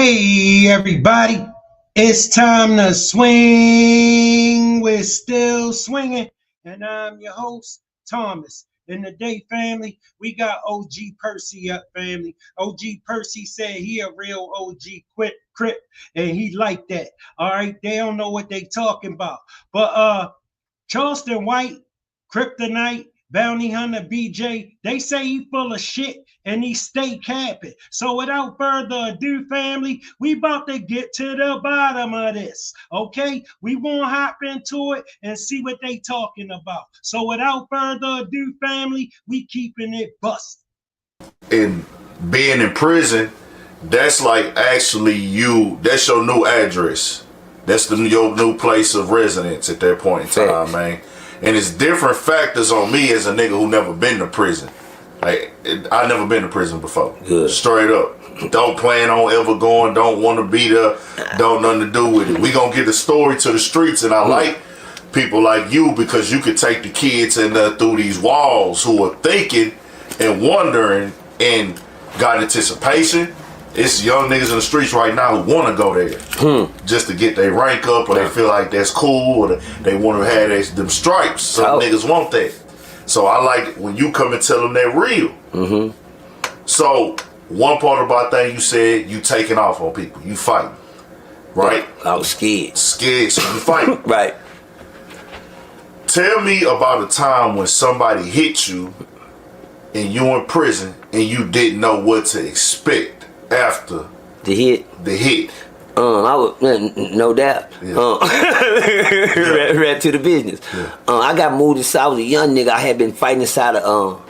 Hey everybody, it's time to swing. We're still swinging, and I'm your host, Thomas. In the day, family, we got OG Percy up, family. OG Percy said he a real OG Crip, and he like that. All right, they don't know what they talking about. But Charlston White, CRIPTonite, Bounty Hunter BJ, they say he full of shit and he stay capping. So without further ado, family, we about to get to the bottom of this. Okay? We won't hop into it and see what they talking about. So without further ado, family, we keeping it busted. And being in prison, that's like actually that's your new address. That's your new place of residence at that point in time, man. And it's different factors on me as a nigga who never been to prison. Like, I never been to prison before. Good. Straight up. Don't plan on ever going, don't want to be there, don't nothing to do with it. We gonna get the story to the streets, and I like people like you because you could take the kids and through these walls who are thinking and wondering and got anticipation. It's young niggas in the streets right now who want to go there just to get their rank up, or they feel like that's cool, or they want to have them stripes. Some niggas want that. So I like it when you come and tell them they're real. So one part about that, you said you taking off on people, you fighting, right? I was scared. Scared, so you fighting. Right. Tell me about a time when somebody hit you and you in prison and you didn't know what to expect after the hit. I was no doubt. Yeah. Right to the business. Yeah. I got moved inside. I was a young nigga. I had been fighting inside of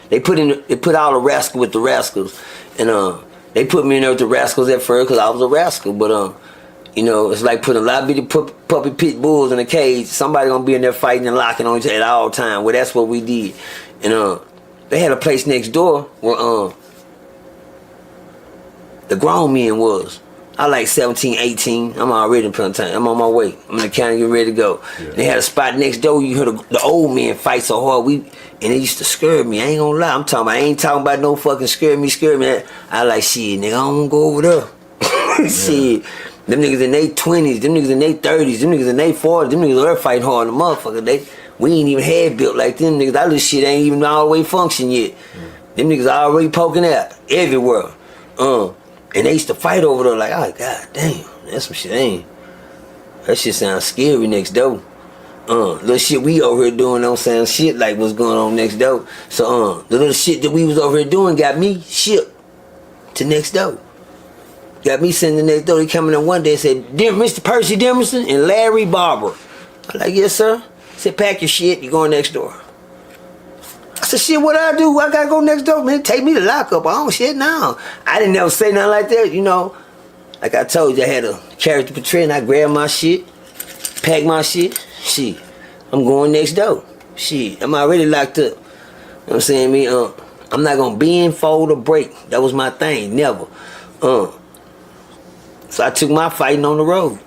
they put all the rascals with the rascals, and they put me in there with the rascals at first because I was a rascal. But you know, it's like putting a lot of bitty puppy pit bulls in a cage. Somebody gonna be in there fighting and locking on each other at all time. Well, that's what we did. And they had a place next door where the grown men was. I like 17, 18. I'm already in Pennsylvania. I'm on my way. I'm in the county getting ready to go. Yeah. They had a spot next door. You heard the old men fight so hard. And it used to scare me. I ain't gonna lie. I ain't talking about no fucking scare me. I like, shit, nigga, I don't wanna go over there. Shit. Them niggas in their 20s, them niggas in their 30s, them niggas in their 40s, them niggas are fighting hard, the motherfucker. We ain't even had built like them niggas. That little shit ain't even all the way function yet. Them niggas already poking out everywhere. And they used to fight over there like, oh, god damn, that's some shit. That shit sounds scary next door. Little shit we over here doing don't sound shit like what's going on next door. So the little shit that we was over here doing got me shipped to next door. Got me sitting the next door. He coming in one day and said, "Dear Mr. Percy Demerson and Larry Barber." I'm like, "Yes, sir." He said, "Pack your shit, you're going next door." I said, "Shit, what I do? I gotta go next door, man. Take me to lockup." Oh shit, now. I didn't never say nothing like that, you know. Like I told you, I had a character portray, and I grabbed my shit, packed my shit. Shit, I'm going next door. Shit, I'm already locked up. You know what I'm saying? I'm not gonna bend, fold, or break. That was my thing, never. So I took my fighting on the road.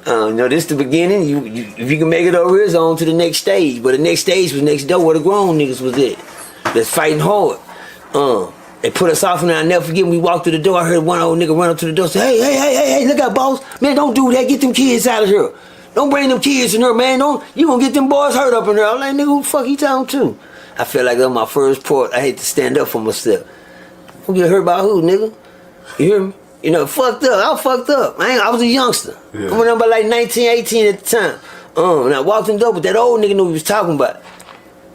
You know, this the beginning. If you can make it over here, it's on to the next stage. But the next stage was next door where the grown niggas was at. That's fighting hard. They put us off, and I'll never forget when we walked through the door. I heard one old nigga run up to the door and say, hey, look out, boss. Man, don't do that. Get them kids out of here. Don't bring them kids in here, man. You gonna get them boys hurt up in there. I'm like, nigga, who the fuck he talking to? I felt like that was my first part. I had to stand up for myself. Who get hurt by who, nigga? You hear me? You know, fucked up. I was fucked up. I was a youngster. Yeah. I went up by like 19, 18 at the time. And I walked in the door, but that old nigga knew what he was talking about.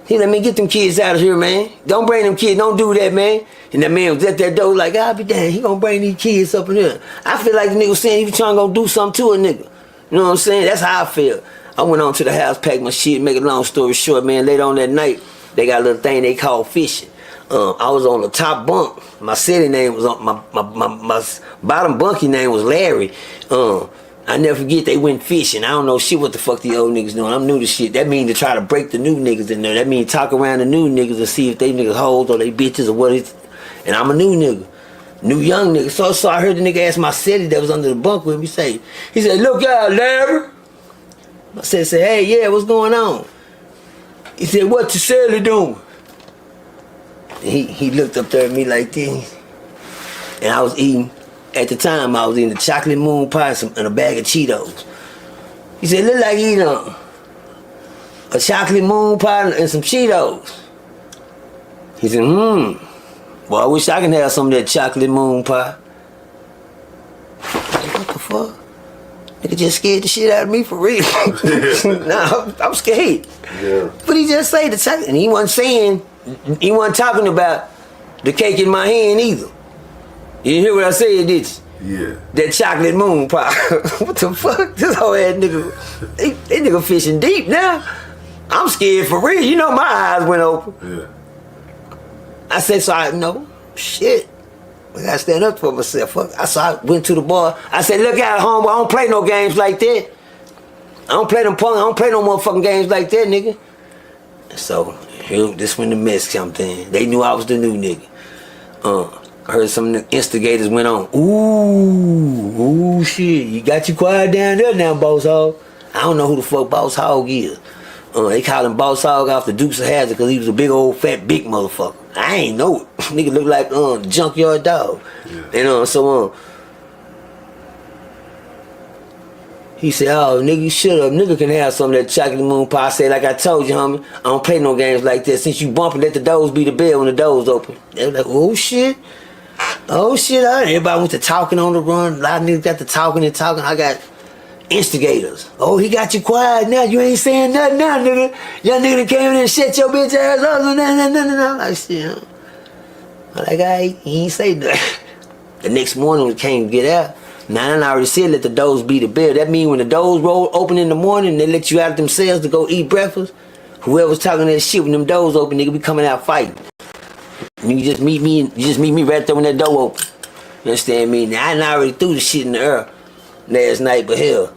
He let me get them kids out of here, man. Don't bring them kids. Don't do that, man. And that man was at that door like, I'll be damned. He gonna bring these kids up in here. I feel like the nigga was saying he was trying to go do something to a nigga. You know what I'm saying? That's how I feel. I went on to the house, packed my shit, make a long story short, man. Later on that night, they got a little thing they call fishing. I was on the top bunk. My city name was on my bottom bunkie name was Larry. I never forget they went fishing. I don't know shit what the fuck the old niggas doing. I'm new to shit. That mean to try to break the new niggas in there. That mean talk around the new niggas and see if they niggas hoes or they bitches or what it's. And I'm a new nigga. New young nigga. So I heard the nigga ask my city that was under the bunk with me he said, "Look out, Larry." I said, "Hey, yeah, what's going on?" He said, "What your celly doing?" He looked up there at me like this. And I was eating, at the time, I was eating a chocolate moon pie and a bag of Cheetos. He said, look like eating a chocolate moon pie and some Cheetos. He said, well, I wish I can have some of that chocolate moon pie. What the fuck? Nigga just scared the shit out of me for real. Nah, I'm scared. Yeah. But he just said the chocolate, and he wasn't talking about the cake in my hand either. You didn't hear what I said, did you? Yeah. That chocolate moon pie. What the fuck? This whole ass nigga, they nigga fishing deep now. I'm scared for real. You know my eyes went open. Yeah. I said, so I know, shit. I gotta stand up for myself. Fuck. I went to the bar. I said, look out, homeboy, I don't play no games like that. I don't play no motherfucking games like that, nigga. So, this when the mess jumped in. They knew I was the new nigga. I heard some of the instigators went on. Ooh, shit. You got you quiet down there now, Boss Hog. I don't know who the fuck Boss Hog is. They call him Boss Hog off the Dukes of Hazzard because he was a big old fat big motherfucker. I ain't know it. Nigga look like junkyard dog. Yeah. And so he said, oh, nigga, you shut up. Nigga can have some of that chocolate moon pie. I said, like I told you, homie, I don't play no games like that. Since you bumping, let the doors be the bell when the doors open. They were like, oh, shit. Oh, shit. Everybody went to talking on the run. A lot of niggas got to talking and talking. I got instigators. Oh, he got you quiet now. You ain't saying nothing now, nigga. Young nigga came in and shut your bitch ass up. I'm like, shit. I'm like, he ain't say nothing. The next morning when we came to get out, now I already said let the doors be the bell. That mean when the doors roll open in the morning, they let you out themselves to go eat breakfast. Whoever's talking that shit when them doors open, nigga be coming out fighting. You just meet me right there when that door open. You understand me? Now I already threw the shit in the air last night, but hell,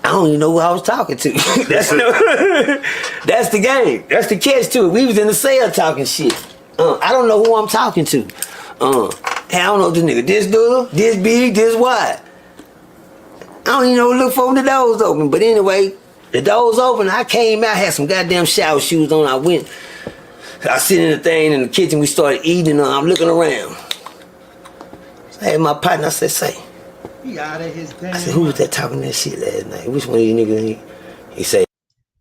I don't even know who I was talking to. That's the game. That's the catch to it. We was in the cell talking shit. I don't know who I'm talking to. I don't know if this nigga this little, this big, this wide. I don't even know what to look for when the doors open. But anyway, the doors open. I came out, had some goddamn shower shoes on. I sit in the thing in the kitchen. We started eating. I'm looking around. So I had my partner. I said, say. He out of his damn I said, who was that talking that shit last night? Which one of you niggas? He said,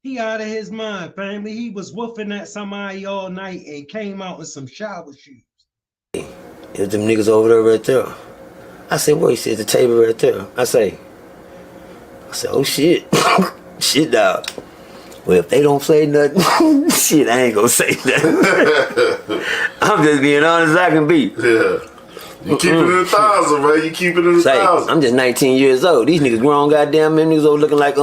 he out of his mind, family. He was woofing at somebody all night and came out in some shower shoes. it was them niggas over there right there. I said, what? He said, the table right there. I said, oh shit. Shit, dog. Well, if they don't say nothing, shit, I ain't gonna say nothing. I'm just being honest as I can be. Yeah. You keep it in 1,000, man. You keep it in 1,000. I'm just 19 years old. These niggas grown goddamn men. Niggas over looking like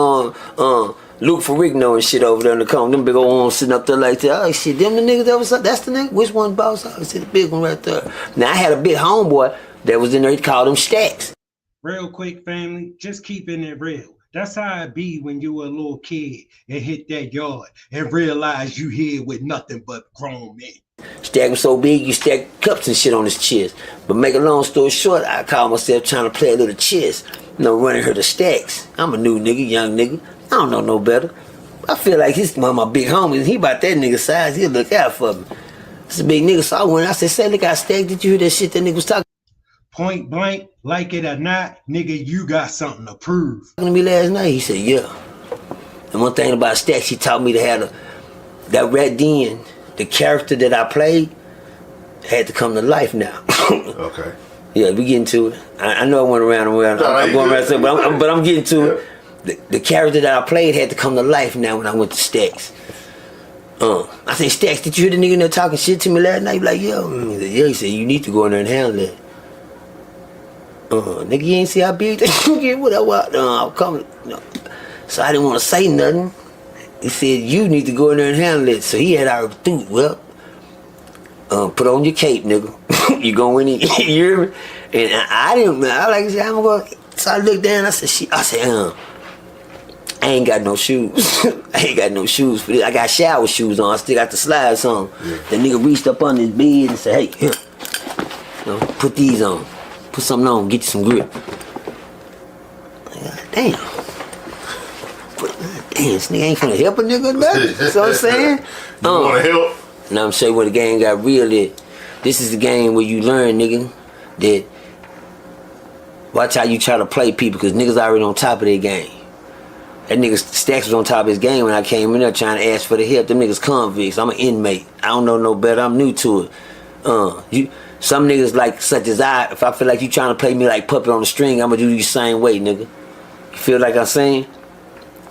Luke Ferrigno and shit over there in the corner. Them big old ones sitting up there like that. Oh shit, them the niggas that was up. That's the nigga. Which one, boss? I said the big one right there. Now I had a big homeboy that was in there. He called them Stacks. Real quick, family. Just keeping it real. That's how it be when you a little kid and hit that yard and realize you here with nothing but grown men. Stack was so big, you stack cups and shit on his chest. But make a long story short, I called myself trying to play a little chess. Running her to Stacks. I'm a new nigga, young nigga. I don't know no better. I feel like he's one of my big homies. He about that nigga size. He'll look out for me. It's a big nigga. So I went. I said, say, look, I Stack. Did you hear that shit that nigga was talking? Point blank, like it or not, nigga, you got something to prove. To me last night, he said, yeah. And one thing about Stacks, he taught me to have that Rat Den, the character that I played, had to come to life now. Okay. Yeah, we getting to it. I know I went around and around. I'm going around, but I'm getting to it. The character that I played had to come to life now when I went to Stacks. I said, Stacks, did you hear the nigga in there talking shit to me last night? He like, yo. He said, yeah. He said, you need to go in there and handle that. Nigga, you ain't see how big that shit is? I'm coming. No. So I didn't want to say nothing. He said, you need to go in there and handle it. So he had our dude, well, put on your cape, nigga. You going in, you hear me? And I didn't, I like I said, I'm going to go. So I looked down, I said, I ain't got no shoes. I ain't got no shoes for this. I got shower shoes on. I still got the slides on. Yeah. The nigga reached up under his bed and said, hey, here, put these on. Put something on, get you some grip. God damn. Damn, this nigga ain't finna help a nigga or nothing. You know what I'm saying? You wanna help? Now I'm showing you where the game got real at. This is the game where you learn, nigga. that watch how you try to play people, because niggas already on top of their game. That nigga Stacks was on top of his game when I came in there trying to ask for the help. Them niggas convicts. I'm an inmate. I don't know no better. I'm new to it. Some niggas like such as I, if I feel like you trying to play me like puppet on the string, I'm gonna do you the same way, nigga. You feel like I'm saying?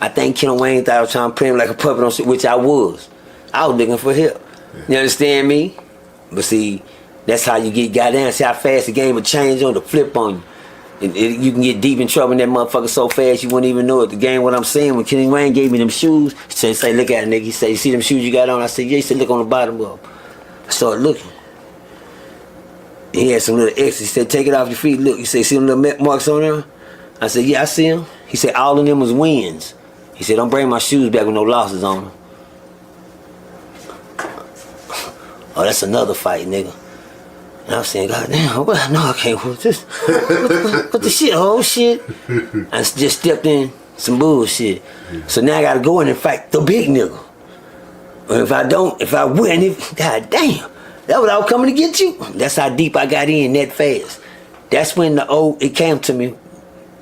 I think Ken Wayne thought I was trying to play him like a puppet on the string, which I was. I was looking for help. You understand me? But see, that's how you get goddamn. See how fast the game will change on the flip on you. You can get deep in trouble in that motherfucker so fast you wouldn't even know it. The game, what I'm saying, when Kenny Wayne gave me them shoes, he said, look at it, nigga. He said, you see them shoes you got on? I said, yeah. He said, look on the bottom of them. I started looking. He had some little extras. He said, take it off your feet. Look. He said, see them little marks on there? I said, yeah, I see them. He said, all of them was wins. He said, don't bring my shoes back with no losses on them. Oh, that's another fight, nigga. And I was saying, God damn, no, I can't with this. What the shit, whole shit? I just stepped in some bullshit. So now I gotta go in and fight the big nigga. And if I win, God damn, that what I was coming to get you? That's how deep I got in that fast. That's when it came to me.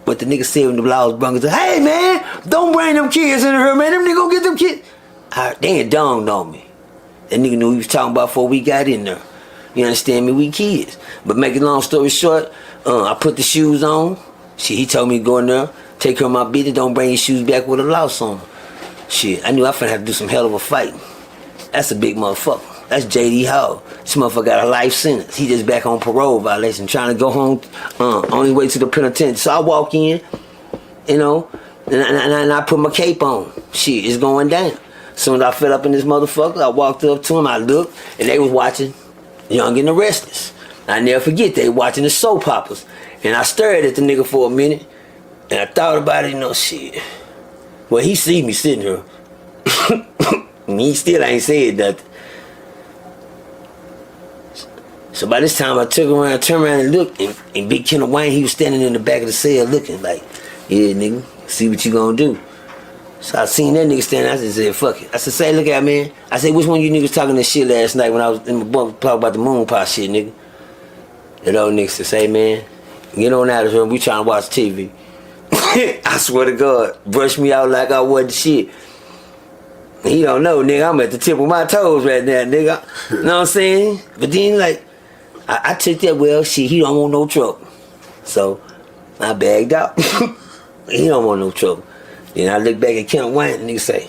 But the nigga said when the laws brung it, hey man, don't bring them kids in here, man. Them niggas gonna get them kids. They ain't dawned on me. That nigga knew he was talking about before we got in there. You understand me? We kids. But make a long story short, I put the shoes on. Shit, he told me to go in there, take care of my bitch, don't bring your shoes back with a loss on them. Shit, I knew I finna have to do some hell of a fight. That's a big motherfucker. That's J.D. Hall. This motherfucker got a life sentence. He just back on parole violation, trying to go home, on his way to the penitentiary. So I walk in, you know, and I put my cape on. Shit, it's going down. As soon as I fell up in this motherfucker, I walked up to him, I looked, and they was watching Young and the Restless. I never forget, they watching the soap operas. And I stared at the nigga for a minute, and I thought about it, you know, shit. Well, he see me sitting here. And he still ain't said nothing. So by this time, I turned around and looked, and Big Ken Wayne, he was standing in the back of the cell looking like, yeah, nigga, see what you gonna do. So I seen that nigga standing, I just said, fuck it. I said, say, look at me, man. I said, which one of you niggas talking this shit last night when I was in my bunk talking about the moon pie shit, nigga? That old nigga said, say, man, get on out of here, we trying to watch TV. I swear to God, brush me out like I wasn't shit. He don't know, nigga, I'm at the tip of my toes right now, nigga. You know what I'm saying? But then, like, I took that, well, shit, he don't want no trouble. So, I bagged out. He don't want no trouble. Then I look back at Ken Wayne and nigga say,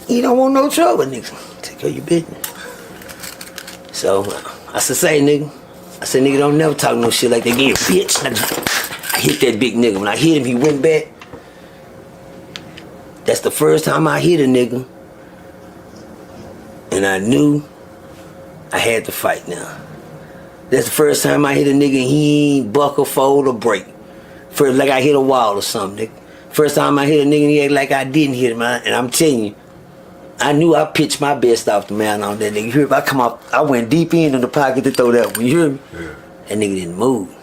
he don't want no trouble, nigga. Take care of your business. So, I said, say, nigga. I said, nigga, don't never talk no shit like that. Yeah, bitch. I hit that big nigga. When I hit him, he went back. That's the first time I hit a nigga. And I knew I had to fight now. That's the first time I hit a nigga and he ain't buckle, fold, or break. First, like I hit a wall or something, nigga. First time I hit a nigga and he act like I didn't hit him, and I'm telling you, I knew I pitched my best off the man on that nigga. You hear me? I come out, I went deep in the pocket to throw that one. You hear me? Yeah. That nigga didn't move.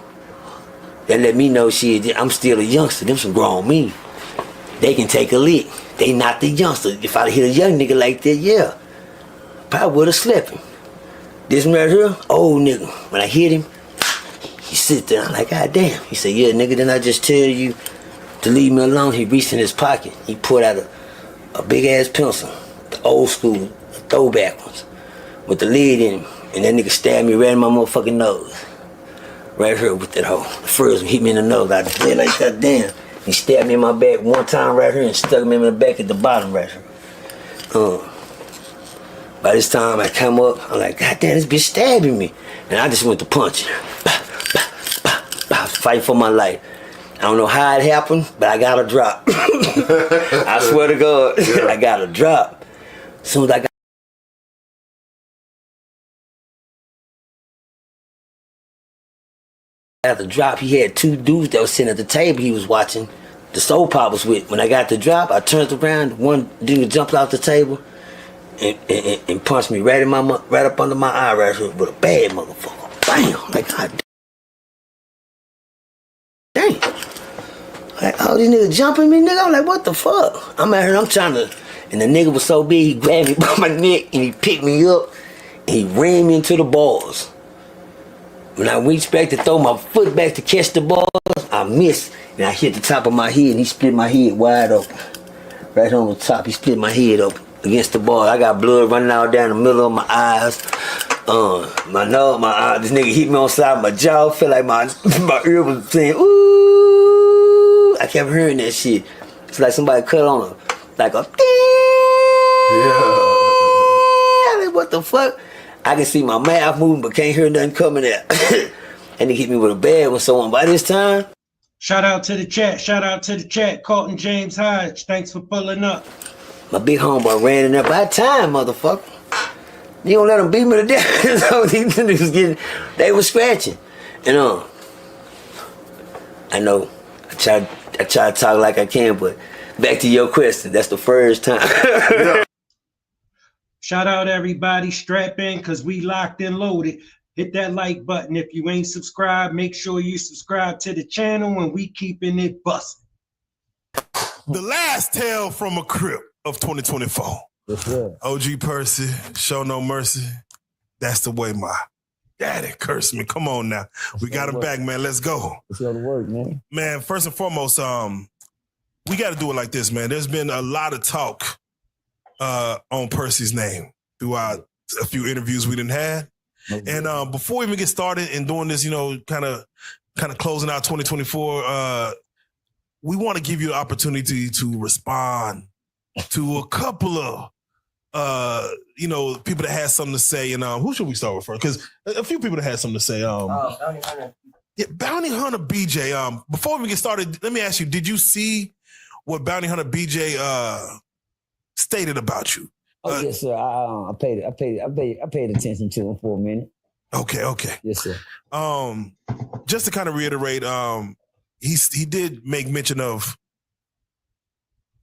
That let me know, shit, I'm still a youngster. Them some grown men. They can take a lick. They not the youngster. If I'd hit a young nigga like that, yeah, probably would have slept him. This one right here, old nigga. When I hit him, he sit there. I'm like, God damn. He said, yeah, nigga, didn't I just tell you to leave me alone? He reached in his pocket. He pulled out a big ass pencil, the old school, the throwback ones, with the lid in him. And that nigga stabbed me right in my motherfucking nose. Right here with that hole. The first one hit me in the nose. I just did like that, damn. He stabbed me in my back one time right here and stuck me in the back at the bottom right here. By this time I come up, I'm like, God damn, this bitch stabbing me. And I just went to punching her. I was fighting for my life. I don't know how it happened, but I got a drop. I swear to God, yeah. I got a drop. As soon as I got the drop, he had two dudes that was sitting at the table he was watching the soap operas with. When I got the drop, I turned around, one dude jumped off the table and punched me right up under my eye right here with a bad motherfucker. Bam! Like, God damn. Like, oh, these niggas jumping me, nigga. I'm like, what the fuck? I'm out here, I'm trying to, and the nigga was so big, he grabbed me by my neck and he picked me up and he ran me into the bars. When I reached back to throw my foot back to catch the ball, I missed. And I hit the top of my head and he split my head wide open. Right on the top, he split my head open against the ball. I got blood running out down the middle of my eyes. My nose, my eye, this nigga hit me on the side of my jaw. Felt like my ear was saying, ooh. I kept hearing that shit. It's like somebody cut on a, like a, yeah. What the fuck? I can see my mouth moving, but can't hear nothing coming out. And he hit me with a bad one. So by this time, shout out to the chat. Shout out to the chat. Colton James Hodge. Thanks for pulling up. my big homeboy ran in there by time, motherfucker. You don't let them beat me to death. So these niggas getting, they was scratching. And I know, I try to talk like I can, but back to your question, that's the first time. Shout out everybody, strap in, cause we locked and loaded. Hit that like button. If you ain't subscribed, make sure you subscribe to the channel and we keeping it busting. The last tale from a Crip of 2024. Yes, sir. OG Percy, show no mercy. That's the way my daddy cursed me. Come on now. We got him back, man. Let's go. Let's go to work, man. Man, first and foremost, we got to do it like this, man. There's been a lot of talk on Percy's name throughout a few interviews we done had. And before we even get started and doing this, you know, kind of closing out 2024, we want to give you the opportunity to respond to a couple of, you know, people that had something to say. And who should we start with first? Because a few people that had something to say. Bounty Hunter. Yeah, Bounty Hunter BJ. Before we get started, let me ask you: did you see what Bounty Hunter BJ stated about you? Oh yes, sir. I paid attention to him for a minute. Okay. Yes, sir. Just to kind of reiterate, he did make mention of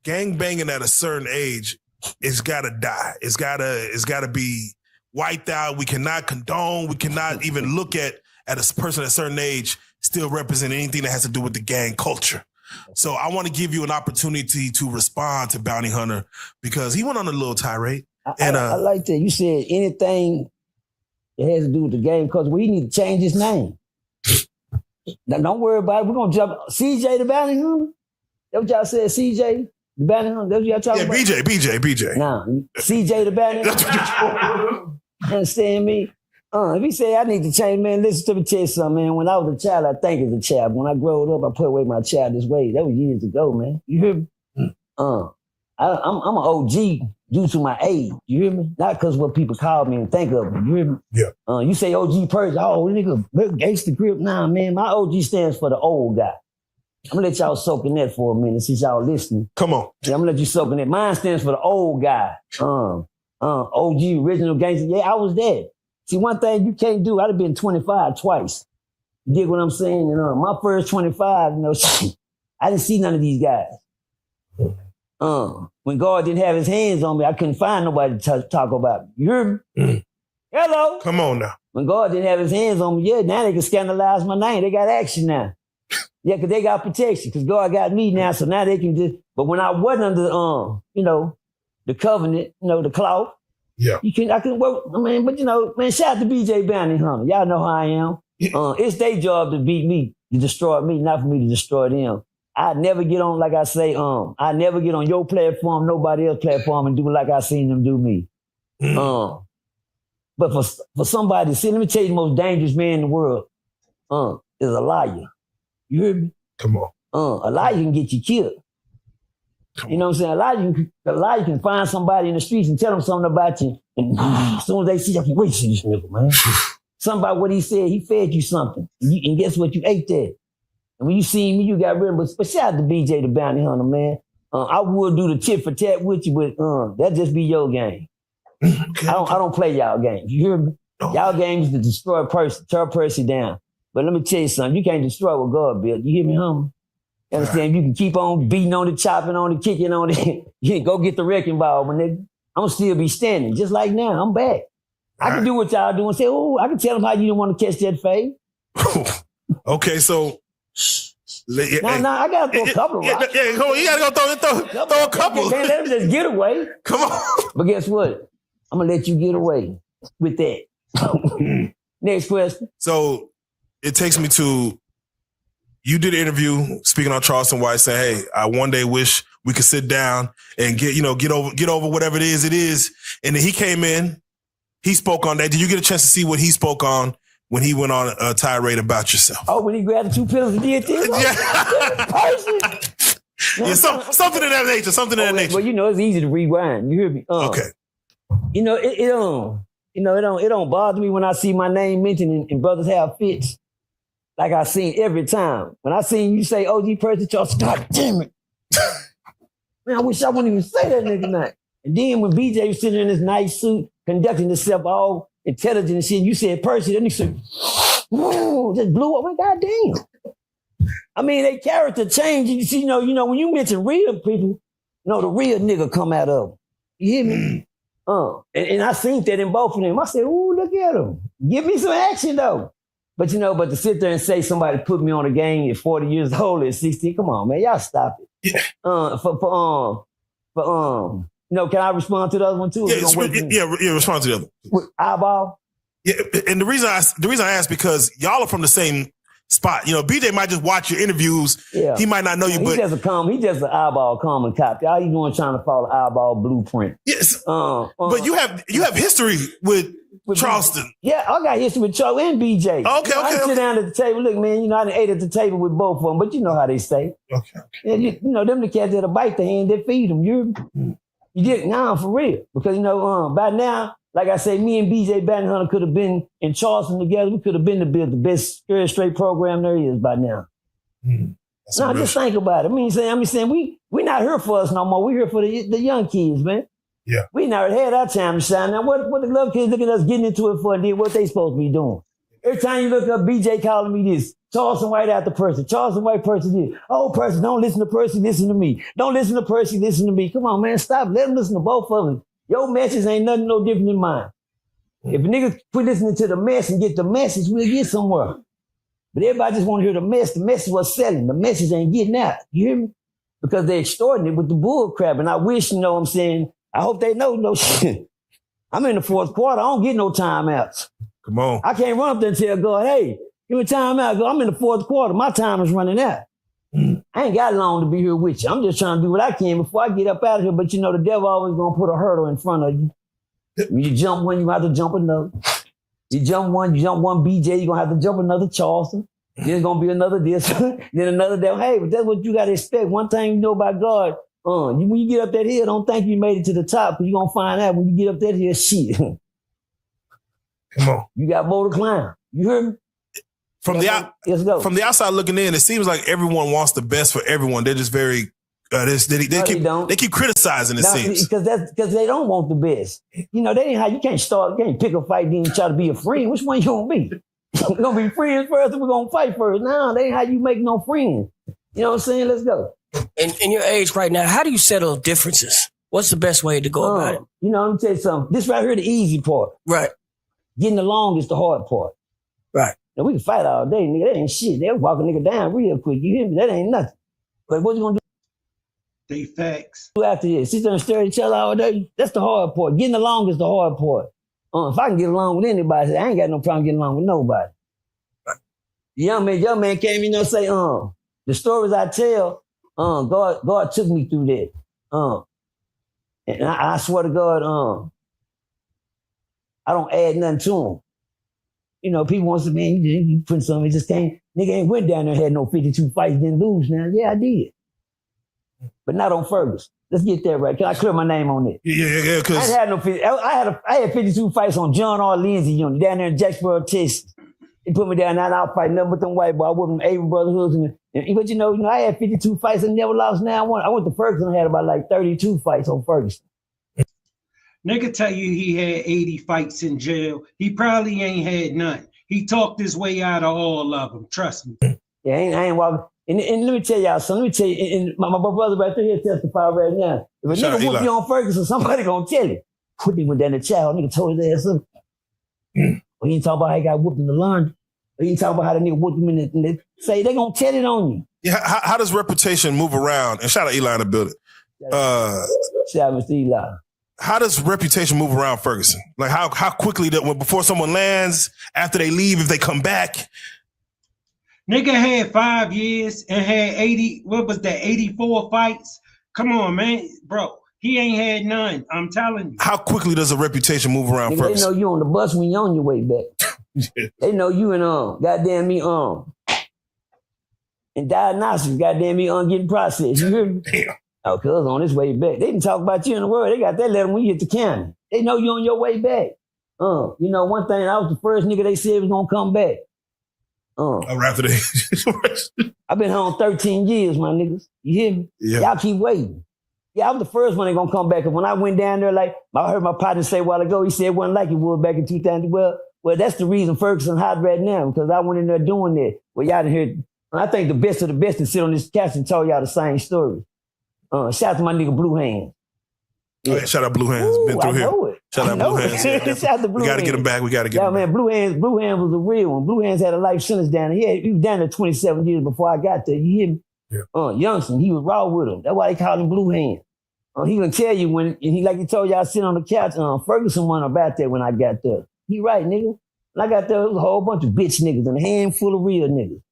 gang banging at a certain age. It's gotta die. It's gotta be wiped out. We cannot condone. We cannot even look at a person at a certain age still represent anything that has to do with the gang culture. So I want to give you an opportunity to respond to Bounty Hunter because he went on a little tirade. I like that. You said anything that has to do with the game culture. We need to change his name. Now, don't worry about it. We're going to jump. CJ the Bounty Hunter? That's what y'all said, CJ the Bounty Hunter? That's what y'all talking about? Yeah, BJ. Nah, CJ the Bounty Hunter? You understand me? If he say I need to change, man, listen to me tell you something, man. When I was a child, I think as a child. When I grew up, I put away my childish ways. That was years ago, man. You hear me? I'm an OG due to my age. You hear me? Not because what people call me and think of me. You hear me? Yeah. You say OG Percy, oh, nigga, gangsta grip. Nah, man, my OG stands for the old guy. I'm gonna let y'all soak in that for a minute since y'all listening. Come on. Yeah, I'm gonna let you soak in that. Mine stands for the old guy. OG, original gangster. Yeah, I was there. See, one thing you can't do, I'd have been 25 twice. You dig what I'm saying? And my first 25, you know, I didn't see none of these guys. When God didn't have his hands on me, I couldn't find nobody to talk about me. You heard me? Hello? Come on now. When God didn't have his hands on me, yeah, now they can scandalize my name. They got action now. Yeah, because they got protection, because God got me now, so now they can just, but when I wasn't under, you know, the covenant, you know, the cloth, yeah, I can work, I mean, but you know, man, shout out to BJ Bounty Hunter. Y'all know how I am. It's their job to beat me, to destroy me, not for me to destroy them. I never get on, like I say, I never get on your platform, nobody else's platform, and do like I seen them do me. But for somebody, see, let me tell you, the most dangerous man in the world is a liar. You hear me? Come on. A liar can get you killed. You know what I'm saying? A liar can find somebody in the streets and tell them something about you. And as soon as they see you, I can wait to see this nigga, man. Something about what he said, he fed you something. And guess what? You ate that. And when you see me, you got rid of it. But shout out to BJ the Bounty Hunter, man. I would do the tit for tat with you, but that just be your game. Okay. I don't play y'all games. You hear me? No. Y'all games to destroy Percy, tear Percy down. But let me tell you something. You can't destroy what God built. You hear me, homie? You understand? You can keep on beating on it, chopping on it, kicking on it. You can go get the wrecking ball, my nigga. I'm still be standing. Just like now, I'm back. I can do what y'all do and say, oh, I can tell them how you didn't want to catch that fade. Okay, so... I got to throw a couple of rocks. Yeah, come on, you got to go throw a couple. Man, let them just get away. Come on. But guess what? I'm going to let you get away with that. Next question. So it takes me to, you did an interview speaking on Charleston White saying, hey, I one day wish we could sit down and get over whatever it is. And then he came in, he spoke on that. Did you get a chance to see what he spoke on when he went on a tirade about yourself? Oh, when he grabbed the 2 pills and did this? Yeah, something of that nature. Something of that nature. Well, it's easy to rewind. You hear me? Okay. It don't bother me when I see my name mentioned and brothers have fits. Like I seen every time. When I seen you say OG Percy Charlston, God damn it. Man, I wish I wouldn't even say that nigga night. And then when BJ was sitting in his nice suit, conducting himself all intelligent and shit, you said Percy, then he said, whoa, just blew up. God damn. I mean, they character change. You see, when you mention real people, the real nigga come out of them. You hear me? And I seen that in both of them. I said, ooh, look at them. Give me some action though. But but to sit there and say somebody put me on a game at 40 years old at 16, come on, man, y'all stop it. Yeah. Can I respond to the other one too? Yeah, respond to the other. With eyeball? Yeah, and the reason I asked because y'all are from the same spot. BJ might just watch your interviews. Yeah. He might not know you, but he's just an eyeball common cop. All you doing trying to follow eyeball blueprint. Yes. But you have history with Charleston. Yeah, I got history with Charles and BJ. Okay. I sit down at the table. Look, man, I done ate at the table with both of them, but you know how they say. Okay. Yeah, them the cats that'll bite the hand that feed them. You get for real. Because, by now, like I say, me and BJ Bannon could have been in Charleston together. We could have been the best straight program there is by now. Just think about it. I'm saying we not here for us no more. We here for the young kids, man. Yeah. We never had our time to shine. Now, what the little kids look at us getting into it for and then what they supposed to be doing? Every time you look up BJ calling me this, Charleston White after Percy, Charleston White Percy this. Oh, Percy, don't listen to Percy, listen to me. Don't listen to Percy, listen to me. Come on, man, stop. Let them listen to both of them. Your message ain't nothing no different than mine. If a nigga quit listening to the mess and get the message, we'll get somewhere. But everybody just want to hear the mess. The message was selling. The message ain't getting out. You hear me? Because they extorting it with the bull crap. And I wish, what I'm saying, I hope they know no shit. I'm in the fourth quarter. I don't get no timeouts. Come on. I can't run up there and tell God, hey, give me a timeout. I'm in the fourth quarter. My time is running out. I ain't got long to be here with you. I'm just trying to do what I can before I get up out of here. But the devil always going to put a hurdle in front of you. You jump one, you have to jump another. You jump one BJ, you're going to have to jump another Charleston. Then it's going to be another this, then another devil. Hey, but that's what you got to expect. One thing you know about God, when you get up that hill, don't think you made it to the top, because you're going to find out when you get up that hill, shit. Come on. You got more to climb. You heard me? From the outside looking in, it seems like everyone wants the best for everyone. They're just very they keep criticizing. It seems because they don't want the best. They ain't how you can't pick a fight then try to be a friend. Which one you gonna be? We're gonna be friends first, or we're gonna fight first. No, they ain't how you make no friends. You know what I'm saying? Let's go. In your age right now, how do you settle differences? What's the best way to go about it? Let me tell you something. This right here, the easy part. Right. Getting along is the hard part. Right. Now, we can fight all day, nigga. That ain't shit. They'll walk a nigga down real quick. You hear me? That ain't nothing. But what you gonna do? They facts. After this, sit there and stare at each other all day. That's the hard part. Getting along is the hard part. If I can get along with anybody, I ain't got no problem getting along with nobody. Right. Young man came, say, the stories I tell, God took me through that. And I swear to God, I don't add nothing to him. People want to say, man, you put something, it just can't. Nigga ain't went down there and had no 52 fights, didn't lose now. Yeah, I did. But not on Ferguson. Let's get that right. Can I clear my name on it? Yeah. I ain't had no 50. I had 52 fights on John R. Lindsay unit down there in Jacksboro, Texas. They put me down there and I was fighting nothing but them white boys. I with them Avery Brotherhoods. But I had 52 fights and never lost now one. I went to Ferguson and had about like 32 fights on Ferguson. Nigga tell you he had 80 fights in jail. He probably ain't had none. He talked his way out of all of them. Trust me. Yeah, I ain't walking. And let me tell y'all something. Let me tell you, and my brother right there here testify right now. If a nigga whoop you on Ferguson, somebody gonna tell you. Put him down the child. Nigga told his ass up. Or he ain't talking about how he got whooped in the laundry. Or he ain't talking about how the nigga whooped him in the say they gonna tell it on you. Yeah, how does reputation move around? And shout out Eli in the building. Shout out Mr. Eli. How does reputation move around Ferguson? Like how quickly before someone lands, after they leave, if they come back? Nigga had 5 years and had 80, what was that, 84 fights? Come on, man. Bro, he ain't had none. I'm telling you. How quickly does a reputation move around Nigga, first? they know you on the bus when you on your way back. Yeah. They know you in goddamn me in diagnostics, goddamn me getting processed. You hear me? Damn. Oh, cuz on his way back. They didn't talk about you in the world. They got that letter when you hit the county. They know you on your way back. You know, one thing, I was the first nigga they said was gonna come back. After they I've been home 13 years, my niggas. You hear me? Yeah. Y'all keep waiting. Yeah, I was the first one they gonna come back. And when I went down there, like I heard my partner say a while ago, he said it wasn't like it was back in 2000. Well, that's the reason Ferguson hot right now, because I went in there doing that. Well, y'all didn't hear. I think the best of the best to sit on this couch and tell y'all the same story. Shout out to my nigga Blue Hands. Yeah. Oh, yeah, shout out Blue Hands. Ooh, Been through I here. know it. Shout out Blue Hands. Yeah, Shout out to Blue we got to Hands. get him back. We got to get him man, back. Blue Hands was a real one. Blue Hands had a life sentence down there. He was down there 27 years before I got there. You hear me? Yeah. Youngster, he was raw with him. That's why they call him Blue Hands. He gonna tell you when, he like he told y'all sitting on the couch, Ferguson won about that when I got there. He right, nigga. When I got there, it was a whole bunch of bitch niggas and a handful of real niggas.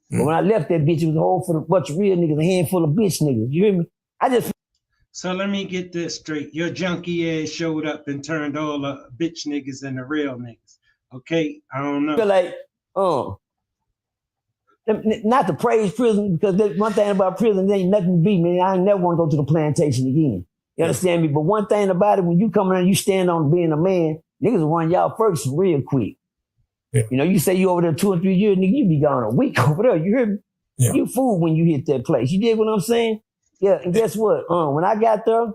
But when I left that bitch, it was a whole bunch of real niggas and a handful of bitch niggas. You hear me? So let me get this straight. Your junkie ass showed up and turned all the bitch niggas into real niggas. Okay? I don't know. feel like, not to praise prison, because one thing about prison, there ain't nothing to beat, man. I ain't never want to go to the plantation again. You understand me? But one thing about it, when you come in and you stand on being a man, niggas will run y'all first real quick. Yeah. You know, you say you over there 2 or 3 years, nigga, you be gone a week over there. You hear me? Yeah. You fool when you hit that place. You dig what I'm saying? Yeah, and guess what? When I got there,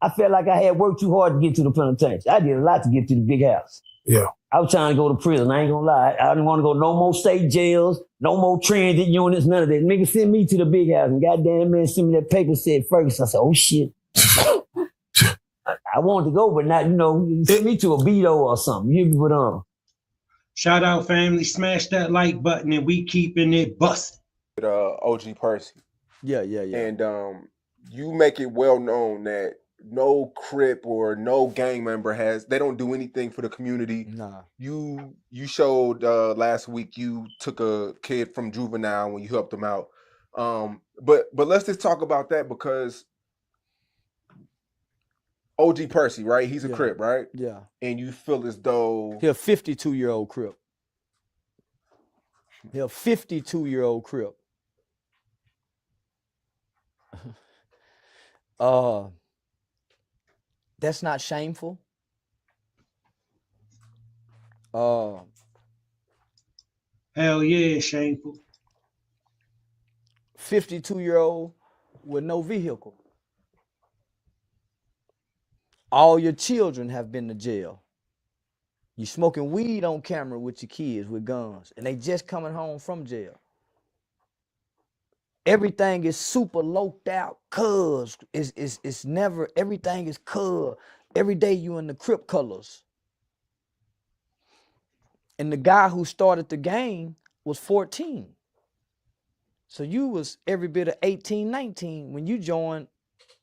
I felt like I had worked too hard to get to the penitentiary. I did a lot to get to the big house. Yeah. I was trying to go to prison. I ain't gonna lie. I didn't want to go no more state jails, no more transit units, none of that. Nigga sent me to the big house, and goddamn man sent me that paper said Ferguson. I said, oh shit. I wanted to go, but not, send me to a Beto or something. You hear me? But Shout out, family. Smash that like button and we keeping it busted. OG Percy. Yeah. And you make it well known that no Crip or no gang member they don't do anything for the community. Nah. You showed last week you took a kid from juvenile when you helped him out. But let's just talk about that, because OG Percy, right? He's a Crip, right? Yeah. And you feel as though He's a 52-year-old Crip. He's a 52-year-old Crip. That's not shameful. 'Hell yeah, shameful. 52-year-old with no vehicle. All your children have been to jail. You smoking weed on camera with your kids with guns, and they just coming home from jail. Everything is super loped out, cuz it's never, everything is cuz. Every day you in the Crip colors. And the guy who started the gang was 14. So you was every bit of 18, 19 when you joined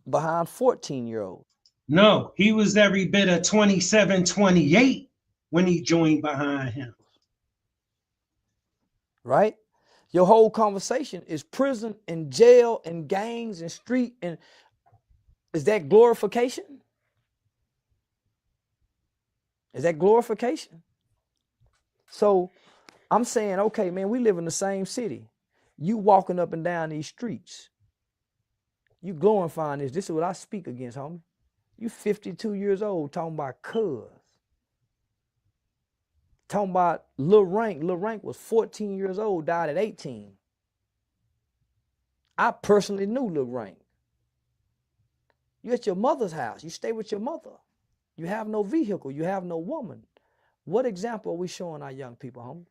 behind 14-year-olds. No, he was every bit of 27, 28 when he joined behind him. Right? Your whole conversation is prison and jail and gangs and street, and is that glorification? Is that glorification? So I'm saying, okay, man, we live in the same city. You walking up and down these streets. You glorifying this. This is what I speak against, homie. You 52 years old talking about cuz. Talking about Lil Rank. Lil Rank was 14 years old, died at 18. I personally knew Lil Rank. You at your mother's house. You stay with your mother. You have no vehicle. You have no woman. What example are we showing our young people, homie?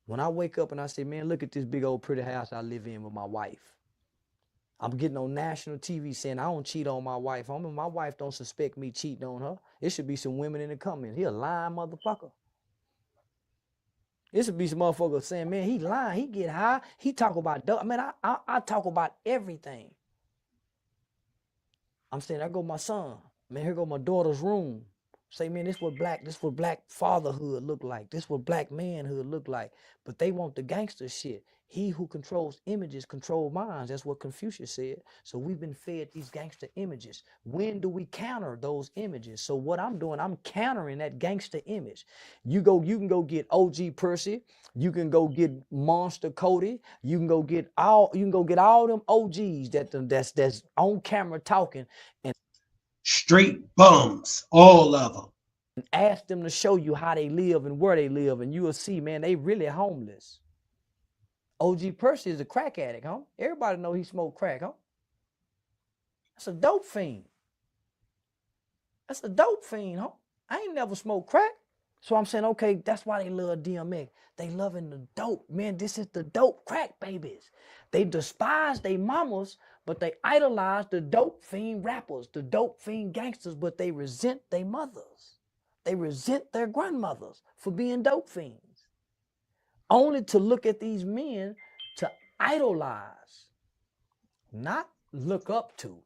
When I wake up and I say, man, look at this big old pretty house I live in with my wife. I'm getting on national TV saying I don't cheat on my wife. Homie, my wife don't suspect me cheating on her. It should be some women in the comments. He a lying motherfucker. It should be some motherfuckers saying, man, he lying. He get high. He talk about, I talk about everything. I'm saying, I go my son. Man, here go my daughter's room. Say, man, this what black fatherhood look like. This what black manhood look like. But they want the gangster shit. He who controls images control minds. That's what Confucius said. So we've been fed these gangster images. When do we counter those images? So what I'm doing, I'm countering that gangster image. You can go get OG Percy. You can go get Monster Cody. You can go get all them OGs that's on camera talking and Straight bums, all of them. ask them to show you how they live and where they live, and you will see, man, they really homeless. OG Percy is a crack addict, huh? Everybody know he smoked crack, huh? That's a dope fiend. That's a dope fiend, huh? I ain't never smoked crack. So I'm saying, okay, that's why they love DMX. They loving the dope. Man, this is the dope crack babies. They despise their mamas, but they idolize the dope fiend rappers, the dope fiend gangsters, but they resent their mothers. They resent their grandmothers for being dope fiends. Only to look at these men to idolize, not look up to.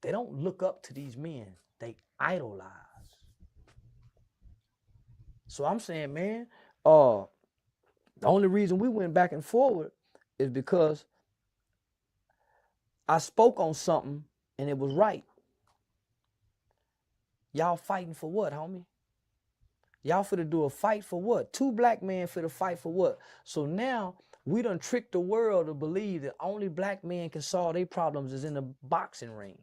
They don't look up to these men. They idolize. So I'm saying, man, the only reason we went back and forward is because I spoke on something and it was right. Y'all fighting for what, homie? Y'all finna do a fight for what? Two black men finna fight for what? So now we done tricked the world to believe that only black men can solve their problems is in the boxing ring.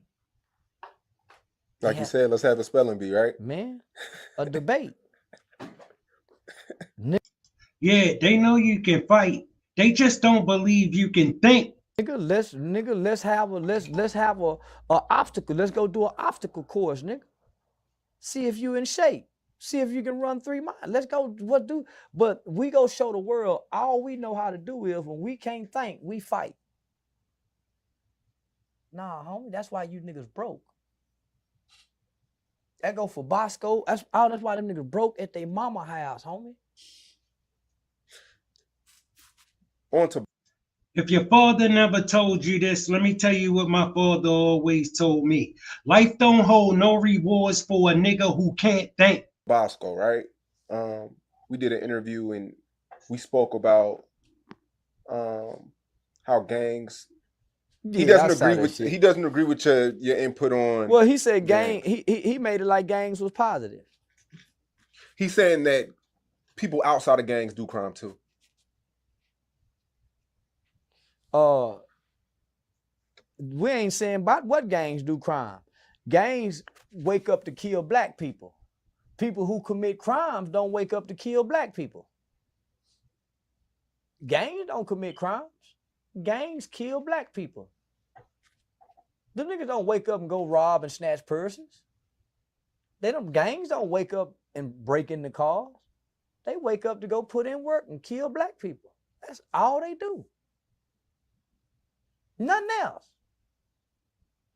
Like you said, let's have a spelling bee, right? Man, a debate. Yeah, they know you can fight. They just don't believe you can think. Let's have a obstacle. Let's go do an obstacle course, nigga. See if you in shape. See if you can run 3 miles. Let's go. But we go show the world all we know how to do is when we can't think, we fight. Nah, homie, that's why you niggas broke. That go for Bosco. That's why them niggas broke at their mama house, homie. On to If your father never told you this, let me tell you what my father always told me. Life don't hold no rewards for a nigga who can't think. Bosco, right? We did an interview and we spoke about how gangs. He doesn't agree with your input on. Well, he said he made it like gangs was positive. He's saying that people outside of gangs do crime too. We ain't saying about what gangs do crime. Gangs wake up to kill black people. People who commit crimes don't wake up to kill black people. Gangs don't commit crimes. Gangs kill black people. Them niggas don't wake up and go rob and snatch persons. Gangs don't wake up and break into cars. They wake up to go put in work and kill black people. That's all they do. Nothing else.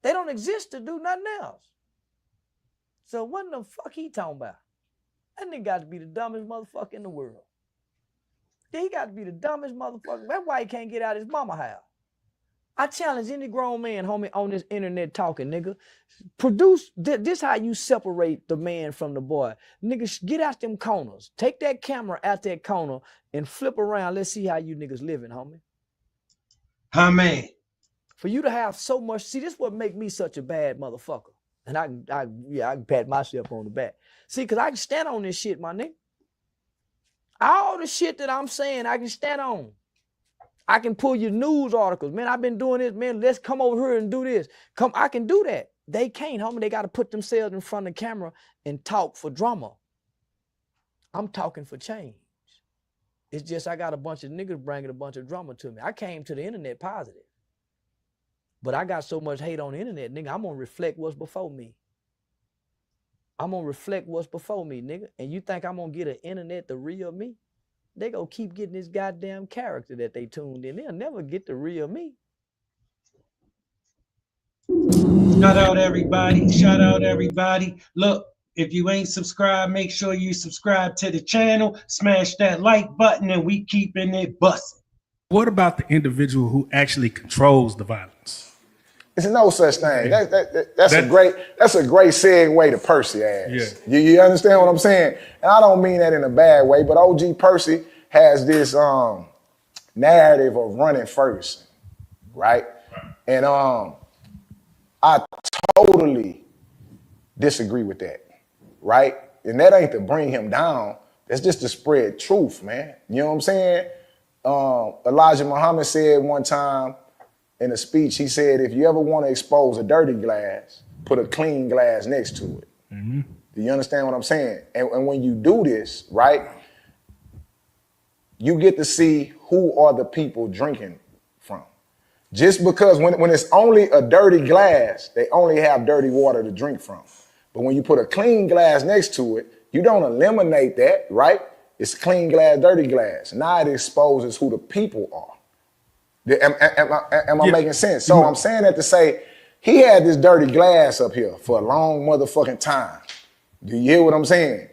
They don't exist to do nothing else. So what the fuck he talking about? That nigga got to be the dumbest motherfucker in the world. Yeah, he got to be the dumbest motherfucker. That's why he can't get out of his mama house. I challenge any grown man, homie, on this internet talking, nigga. Produce, this how you separate the man from the boy. Niggas, get out them corners. Take that camera out that corner and flip around. Let's see how you niggas living, homie. Huh, man? For you to have so much, see, this what make me such a bad motherfucker. And I can pat myself on the back. See, because I can stand on this shit, my nigga. All the shit that I'm saying, I can stand on. I can pull your news articles. Man, I've been doing this. Man, let's come over here and do this. I can do that. They can't, homie. They got to put themselves in front of the camera and talk for drama. I'm talking for change. It's just I got a bunch of niggas bringing a bunch of drama to me. I came to the internet positive. But I got so much hate on the internet, nigga, I'm going to reflect what's before me. I'm going to reflect what's before me, nigga. And you think I'm going to get an internet the real me? They going to keep getting this goddamn character that they tuned in. They'll never get the real me. Shout out everybody. Shout out everybody. Look, if you ain't subscribed, make sure you subscribe to the channel. Smash that like button and we keeping it busting. What about the individual who actually controls the violence? It's no such thing. That's That- a great segue to Percy ass. Yeah. You understand what I'm saying? And I don't mean that in a bad way, but OG Percy has this narrative of running first, right? And I totally disagree with that, right? And that ain't to bring him down. That's just to spread truth, man. You know what I'm saying? Elijah Muhammad said one time in a speech, he said, if you ever want to expose a dirty glass, put a clean glass next to it. Mm-hmm. Do you understand what I'm saying? And when you do this, right, you get to see who are the people drinking from. Just because when it's only a dirty glass, they only have dirty water to drink from. But when you put a clean glass next to it, you don't eliminate that, right? It's clean glass, dirty glass. Now it exposes who the people are. Am I making sense? So I'm saying that to say, he had this dirty glass up here for a long motherfucking time. Do you hear what I'm saying?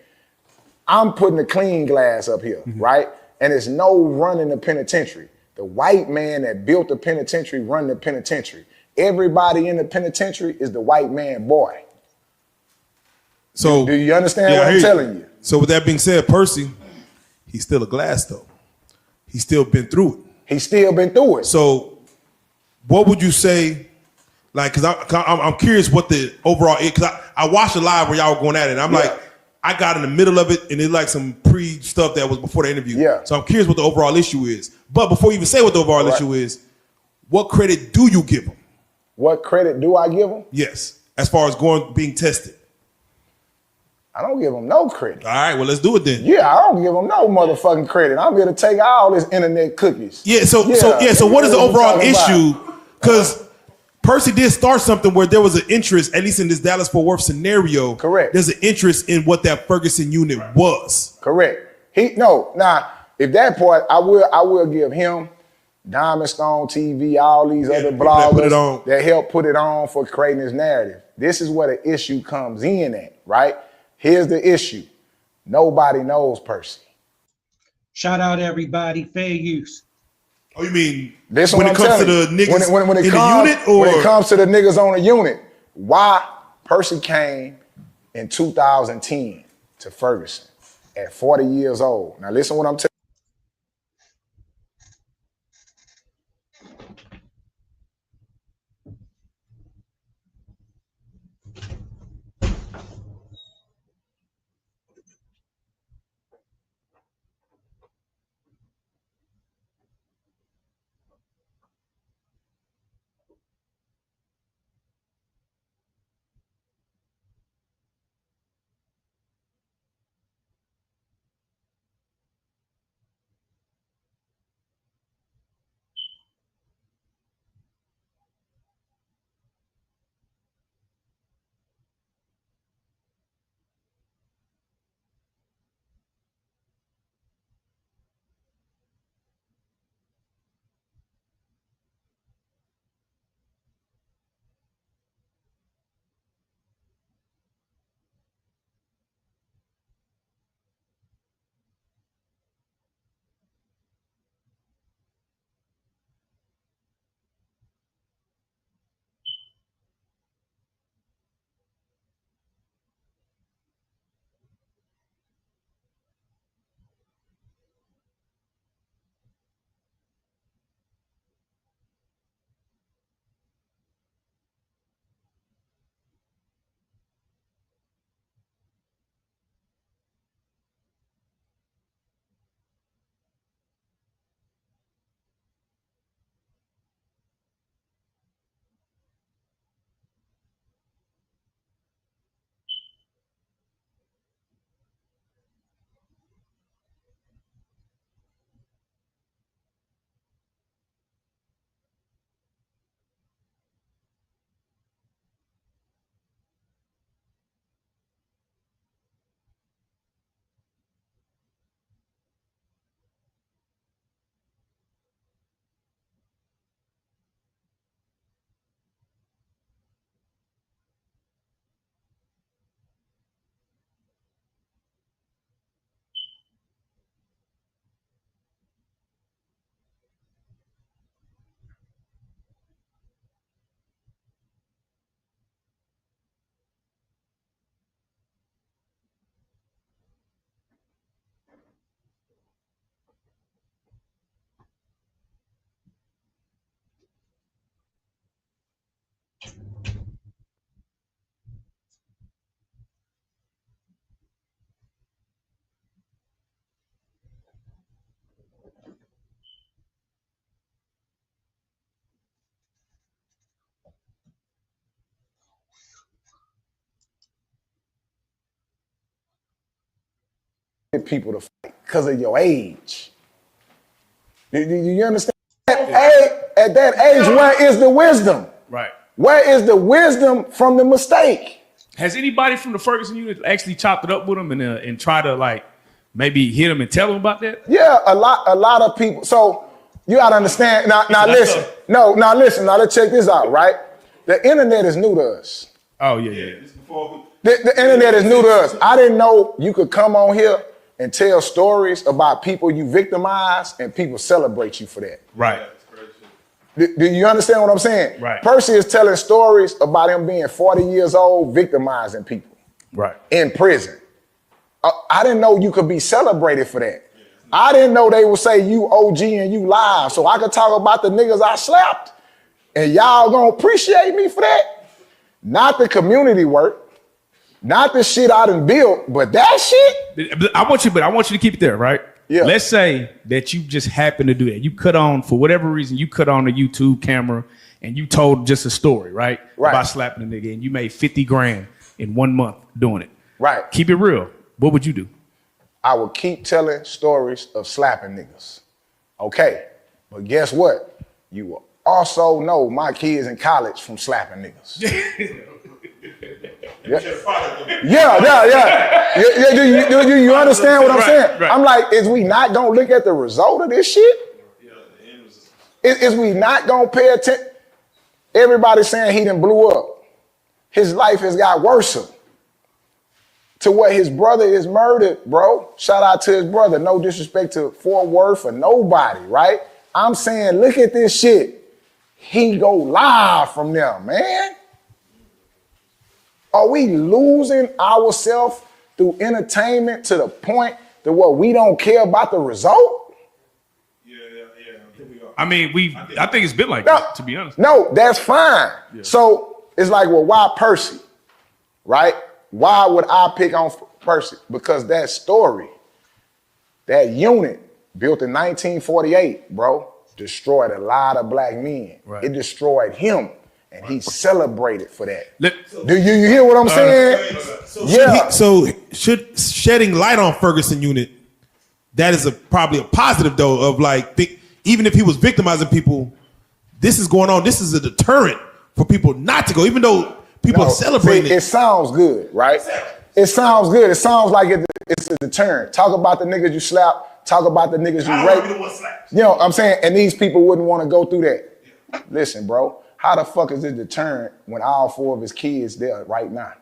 I'm putting a clean glass up here, right? And it's no running the penitentiary. The white man that built the penitentiary run the penitentiary. Everybody in the penitentiary is the white man boy. So do you understand what I'm telling you? So with that being said, Percy, he's still a glass though. He's still been through it. He's still been through it. So what would you say, like, cause I'm curious what the overall is, cause I watched the live where y'all were going at it, and I'm like, I got in the middle of it, and it's like some pre-stuff that was before the interview. Yeah. So I'm curious what the overall issue is. But before you even say what the overall issue is, what credit do you give him? What credit do I give him? Yes, as far as being tested. I don't give him no credit. All right, well, let's do it then. Yeah, I don't give him no motherfucking credit. I'm here to take all his internet cookies. Yeah, so what is the overall issue? Because Percy did start something where there was an interest, at least in this Dallas-Fort Worth scenario. Correct. There's an interest in what that Ferguson unit was. Correct. Now, if that part, I will give him, Diamond Stone TV, all these other bloggers that help put it on for creating this narrative. This is where the issue comes in at, right? Here's the issue. Nobody knows Percy. Shout out everybody, fair use. Oh, you mean this when it comes to the niggas in the unit? Or? When it comes to the niggas on the unit, why Percy came in 2010 to Ferguson at 40 years old. Now listen what I'm telling you. people to fight because of your age. Do you understand? At that age, where is the wisdom? Right. Where is the wisdom from the mistake? Has anybody from the Ferguson unit actually chopped it up with him and try to like maybe hit him and tell him about that? Yeah, a lot of people. So you gotta understand. Now listen. Listen. Now let's check this out, right? The internet is new to us. Oh yeah. The internet is new to us. I didn't know you could come on here and tell stories about people you victimized and people celebrate you for that. Right. Do you understand what I'm saying? Right. Percy is telling stories about him being 40 years old, victimizing people. Right. In prison. I didn't know you could be celebrated for that. I didn't know they would say you OG and you live, so I could talk about the niggas I slapped, and y'all gonna appreciate me for that. Not the community work, not the shit I done built, but that shit. I want you to keep it there, right? Yeah. Let's say that you just happen to do that. You cut on, for whatever reason, you cut on a YouTube camera and you told just a story, right? About slapping a nigga, and you made 50 grand in 1 month doing it. Right. Keep it real. What would you do? I would keep telling stories of slapping niggas. Okay, but guess what? You will also know my kids in college from slapping niggas. Yeah. Do you understand what I'm saying? Right. I'm like, is we not gonna look at the result of this shit? Is we not gonna pay attention? Everybody's saying he done blew up. His life has got worse. To what his brother is murdered, bro. Shout out to his brother. No disrespect to Fort Worth or nobody, right? I'm saying, look at this shit. He go live from there, man. Are we losing ourselves through entertainment to the point that what we don't care about the result? Yeah. I mean, I think it's been like that, to be honest. No, that's fine. Yeah. So it's like, well, why Percy, right? Why would I pick on Percy? Because that story, that unit built in 1948, bro, destroyed a lot of black men. Right. It destroyed him. And he celebrated for that. Do you hear what I'm saying? So should shedding light on Ferguson unit, that is probably a positive though, of like, even if he was victimizing people, this is going on. This is a deterrent for people not to go, even though people are celebrating it sounds good, right? It sounds good. It sounds like it's a deterrent. Talk about the niggas you slap. Talk about the niggas you rape. You know what I'm saying? And these people wouldn't want to go through that. Yeah. Listen, bro. How the fuck is it deterrent when all 4 of his kids there right now?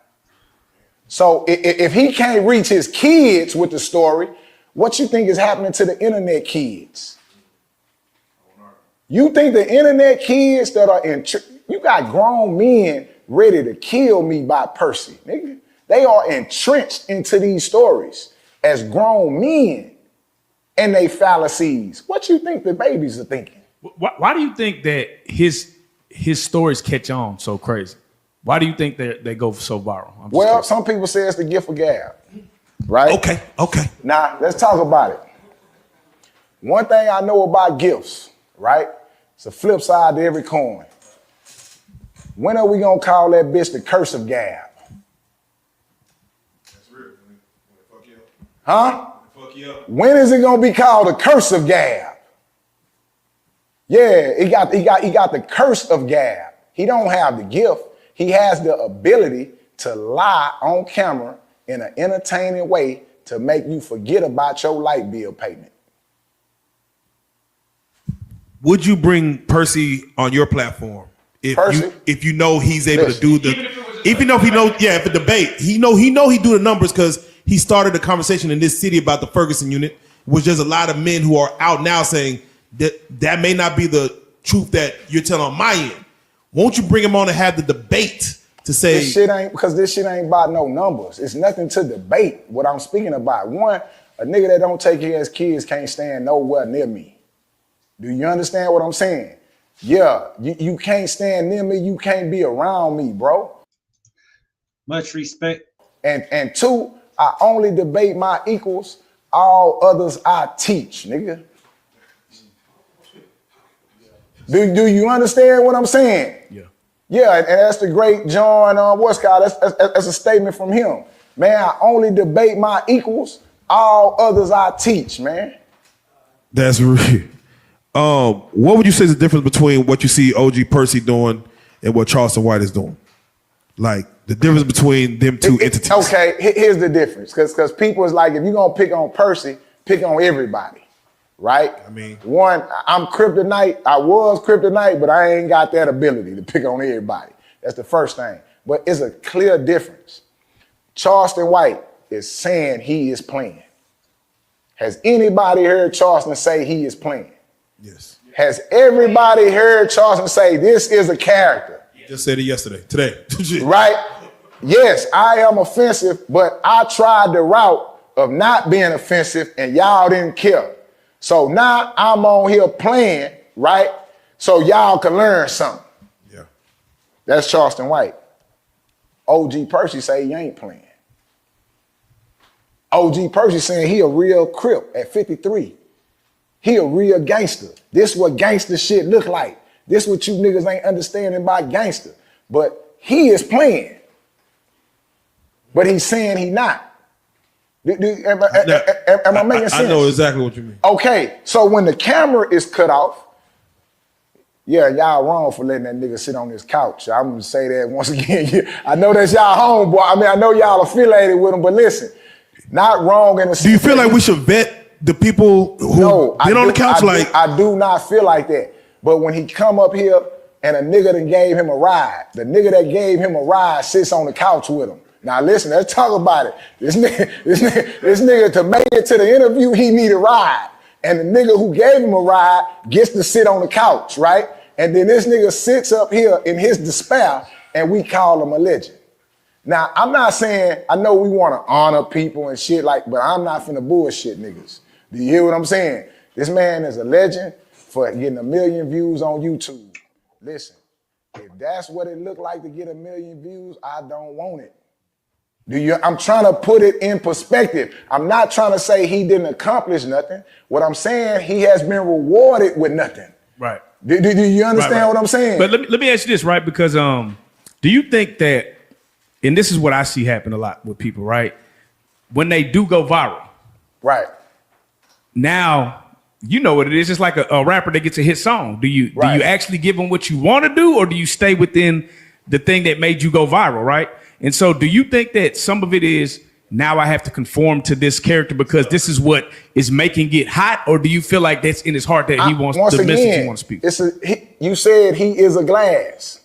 So if he can't reach his kids with the story, what you think is happening to the internet kids? You think the internet kids that are you got grown men ready to kill me by Percy, nigga. They are entrenched into these stories as grown men and they fallacies. What you think the babies are thinking? Why do you think that his stories catch on so crazy? Why do you think they go so viral? Well, curious. Some people say it's the gift of gab, right? Okay. Now, let's talk about it. One thing I know about gifts, right? It's a flip side to every coin. When are we gonna call that bitch the curse of gab? That's real. When it fuck you up. Huh? When it fuck you up. When is it gonna be called the curse of gab? Yeah, he got the curse of gab. He don't have the gift. He has the ability to lie on camera in an entertaining way to make you forget about your light bill payment. Would you bring Percy on your platform if you know he's able to do if a debate, he do the numbers because he started a conversation in this city about the Ferguson unit, which there's a lot of men who are out now saying that may not be the truth that you're telling on my end. Won't you bring him on and have the debate to say this shit ain't about no numbers. It's nothing to debate what I'm speaking about. One, a nigga that don't take care of his kids can't stand nowhere near me. Do you understand what I'm saying? Yeah, you can't stand near me, you can't be around me, bro. Much respect. And 2, I only debate my equals, all others I teach, nigga. Do you understand what I'm saying? Yeah, and that's the great John Westcott. That's a statement from him. Man, I only debate my equals, All others I teach, man. That's real. What would you say is the difference between what you see OG Percy doing and what Charlston White is doing? Like the difference between them two entities. Okay, here's the difference. Because people is like, if you're gonna pick on Percy, pick on everybody, right? I mean, one, I'm CRIPTonite. I was CRIPTonite, but I ain't got that ability to pick on everybody. That's the first thing. But it's a clear difference. Charlston White is saying he is playing. Has anybody heard Charlston say he is playing? Yes. Has everybody heard Charlston say this is a character? Just said it yesterday, today. Right? Yes, I am offensive, but I tried the route of not being offensive and y'all didn't care. So now I'm on here playing, right? So y'all can learn something. Yeah. That's Charlston White. OG Percy say he ain't playing. OG Percy saying he a real Crip at 53. He a real gangster. This what gangster shit look like. This what you niggas ain't understanding about gangster. But he is playing. But he's saying he not. Am I making sense? I know exactly what you mean. Okay, so when the camera is cut off, yeah, y'all wrong for letting that nigga sit on this couch. I'm gonna say that once again. I know that's y'all homeboy. I mean, I know y'all affiliated with him, but listen, not wrong in the sense. Do you feel like we should vet the people who get on the couch? I do not feel like that. But when he come up here and a nigga that gave him a ride, the nigga that gave him a ride sits on the couch with him. Now listen, let's talk about it. This nigga to make it to the interview, he need a ride. And the nigga who gave him a ride gets to sit on the couch, right? And then this nigga sits up here in his despair and we call him a legend. Now, I'm not saying, I know we want to honor people and shit like, but I'm not finna bullshit niggas. Do you hear what I'm saying? This man is a legend for getting 1 million views on YouTube. Listen, if that's what it looked like to get 1 million views, I don't want it. I'm trying to put it in perspective. I'm not trying to say he didn't accomplish nothing. What I'm saying, he has been rewarded with nothing. Right. Do you understand what I'm saying? But let me ask you this, right? Because do you think that, and this is what I see happen a lot with people, right? When they do go viral. Right. Now, you know what it is. It's like a rapper that gets a hit song. Do you actually give them what you want to do, or do you stay within the thing that made you go viral, right? And so do you think that some of it is, now I have to conform to this character because this is what is making it hot? Or do you feel like that's in his heart that he wants the message he wants to speak? You said he is a glass,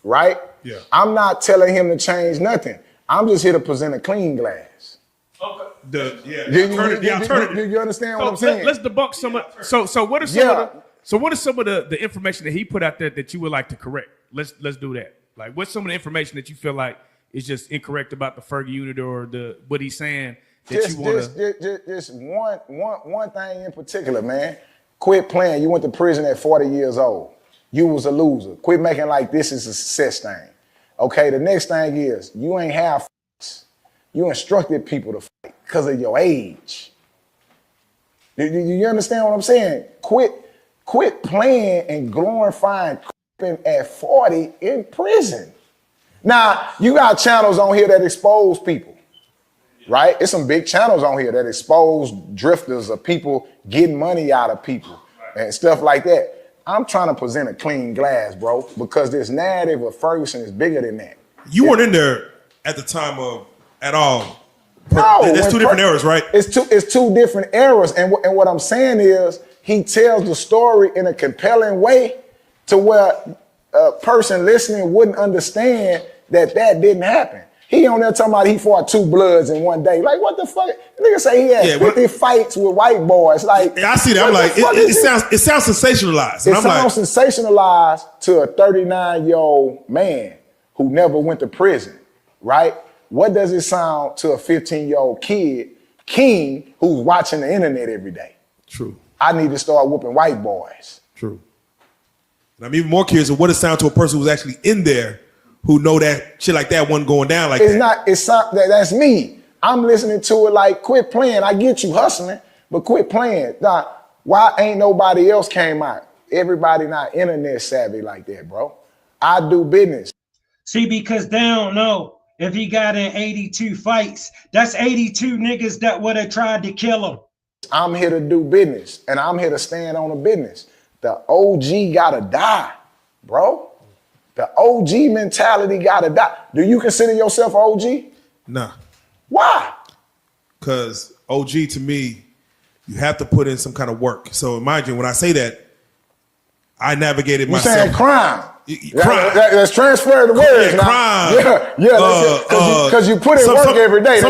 right? Yeah. I'm not telling him to change nothing. I'm just here to present a clean glass. Okay. Do you understand what I'm saying? Let's debunk some of. So what are some of the information that he put out there that you would like to correct? Let's do that. Like, what's some of the information that you feel like is just incorrect about the Fergie unit or what he's saying that you want to? Just one thing in particular, man. Quit playing. You went to prison at 40 years old. You was a loser. Quit making like this is a success thing. Okay, the next thing is you ain't have fights. You instructed people to fight because of your age. Do you understand what I'm saying? Quit playing and glorifying at 40 in prison. Now, you got channels on here that expose people, right? It's some big channels on here that expose drifters or people getting money out of people and stuff like that. I'm trying to present a clean glass, bro, because this narrative of Ferguson is bigger than that. You weren't in there at the time of at all. No, that's two different eras, right? It's two different eras. And what I'm saying is he tells the story in a compelling way to where a person listening wouldn't understand that didn't happen. He on there talking about he fought 2 Bloods in one day. Like, what the fuck? Nigga say he had 50 fights with white boys. Like, I see that. I'm like, it sounds sensationalized. It sounds sensationalized to a 39-year-old man who never went to prison, right? What does it sound to a 15-year-old kid, King, who's watching the internet every day? True. I need to start whooping white boys. True. And I'm even more curious of what it sounds to a person who's actually in there who know that shit like that wasn't going down like that. That's me. I'm listening to it like, quit playing. I get you hustling, but quit playing. Now, why ain't nobody else came out? Everybody not internet savvy like that, bro. I do business. See, because they don't know If he got in 82 fights, that's 82 niggas that would have tried to kill him. I'm here to do business, and I'm here to stand on the business. The OG gotta die, bro. The OG mentality gotta die. Do you consider yourself OG? Nah. Why? Because OG to me, you have to put in some kind of work. So imagine when I say that, I navigated myself. You saying crime? Crime. Let's transfer the words. Yeah, crime. Yeah. Because you put in work every day.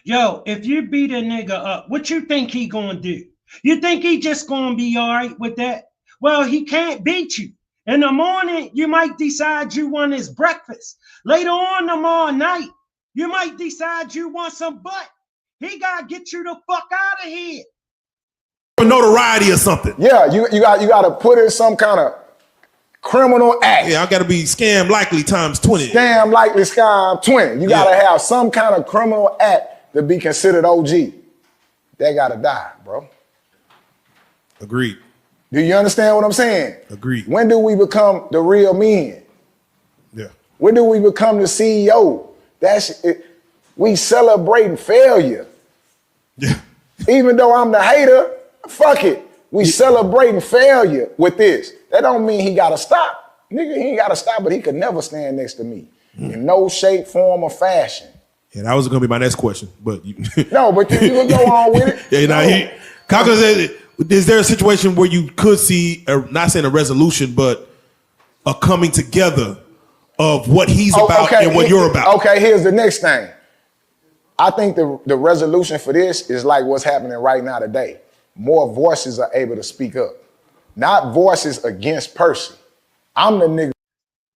Yo, if you beat a nigga up, what you think he gonna do? You think he just gonna be all right with that? Well, he can't beat you. In the morning, you might decide you want his breakfast. Later on tomorrow night, you might decide you want some butt. He gotta get you the fuck out of here. Notoriety or something. Yeah, you got to put in some kind of criminal act. Yeah, I got to be scam likely times 20. Scam likely scam 20. You got to have some kind of criminal act to be considered OG. They got to die, bro. Agreed. Do you understand what I'm saying? Agreed. When do we become the real men? Yeah. When do we become the CEO? That's it. We celebrating failure. Yeah. Even though I'm the hater, fuck it. We celebrating failure with this. That don't mean he gotta stop. Nigga, he ain't gotta stop, but he could never stand next to me. In no shape, form, or fashion. Yeah, that was gonna be my next question. But no, but you can go on with it. Yeah, no. Kaka said, is there a situation where you could see, not saying a resolution, but a coming together of what he's about and what you're about? Okay, here's the next thing. I think the resolution for this is like what's happening right now today. More voices are able to speak up. Not voices against Percy. I'm the nigga.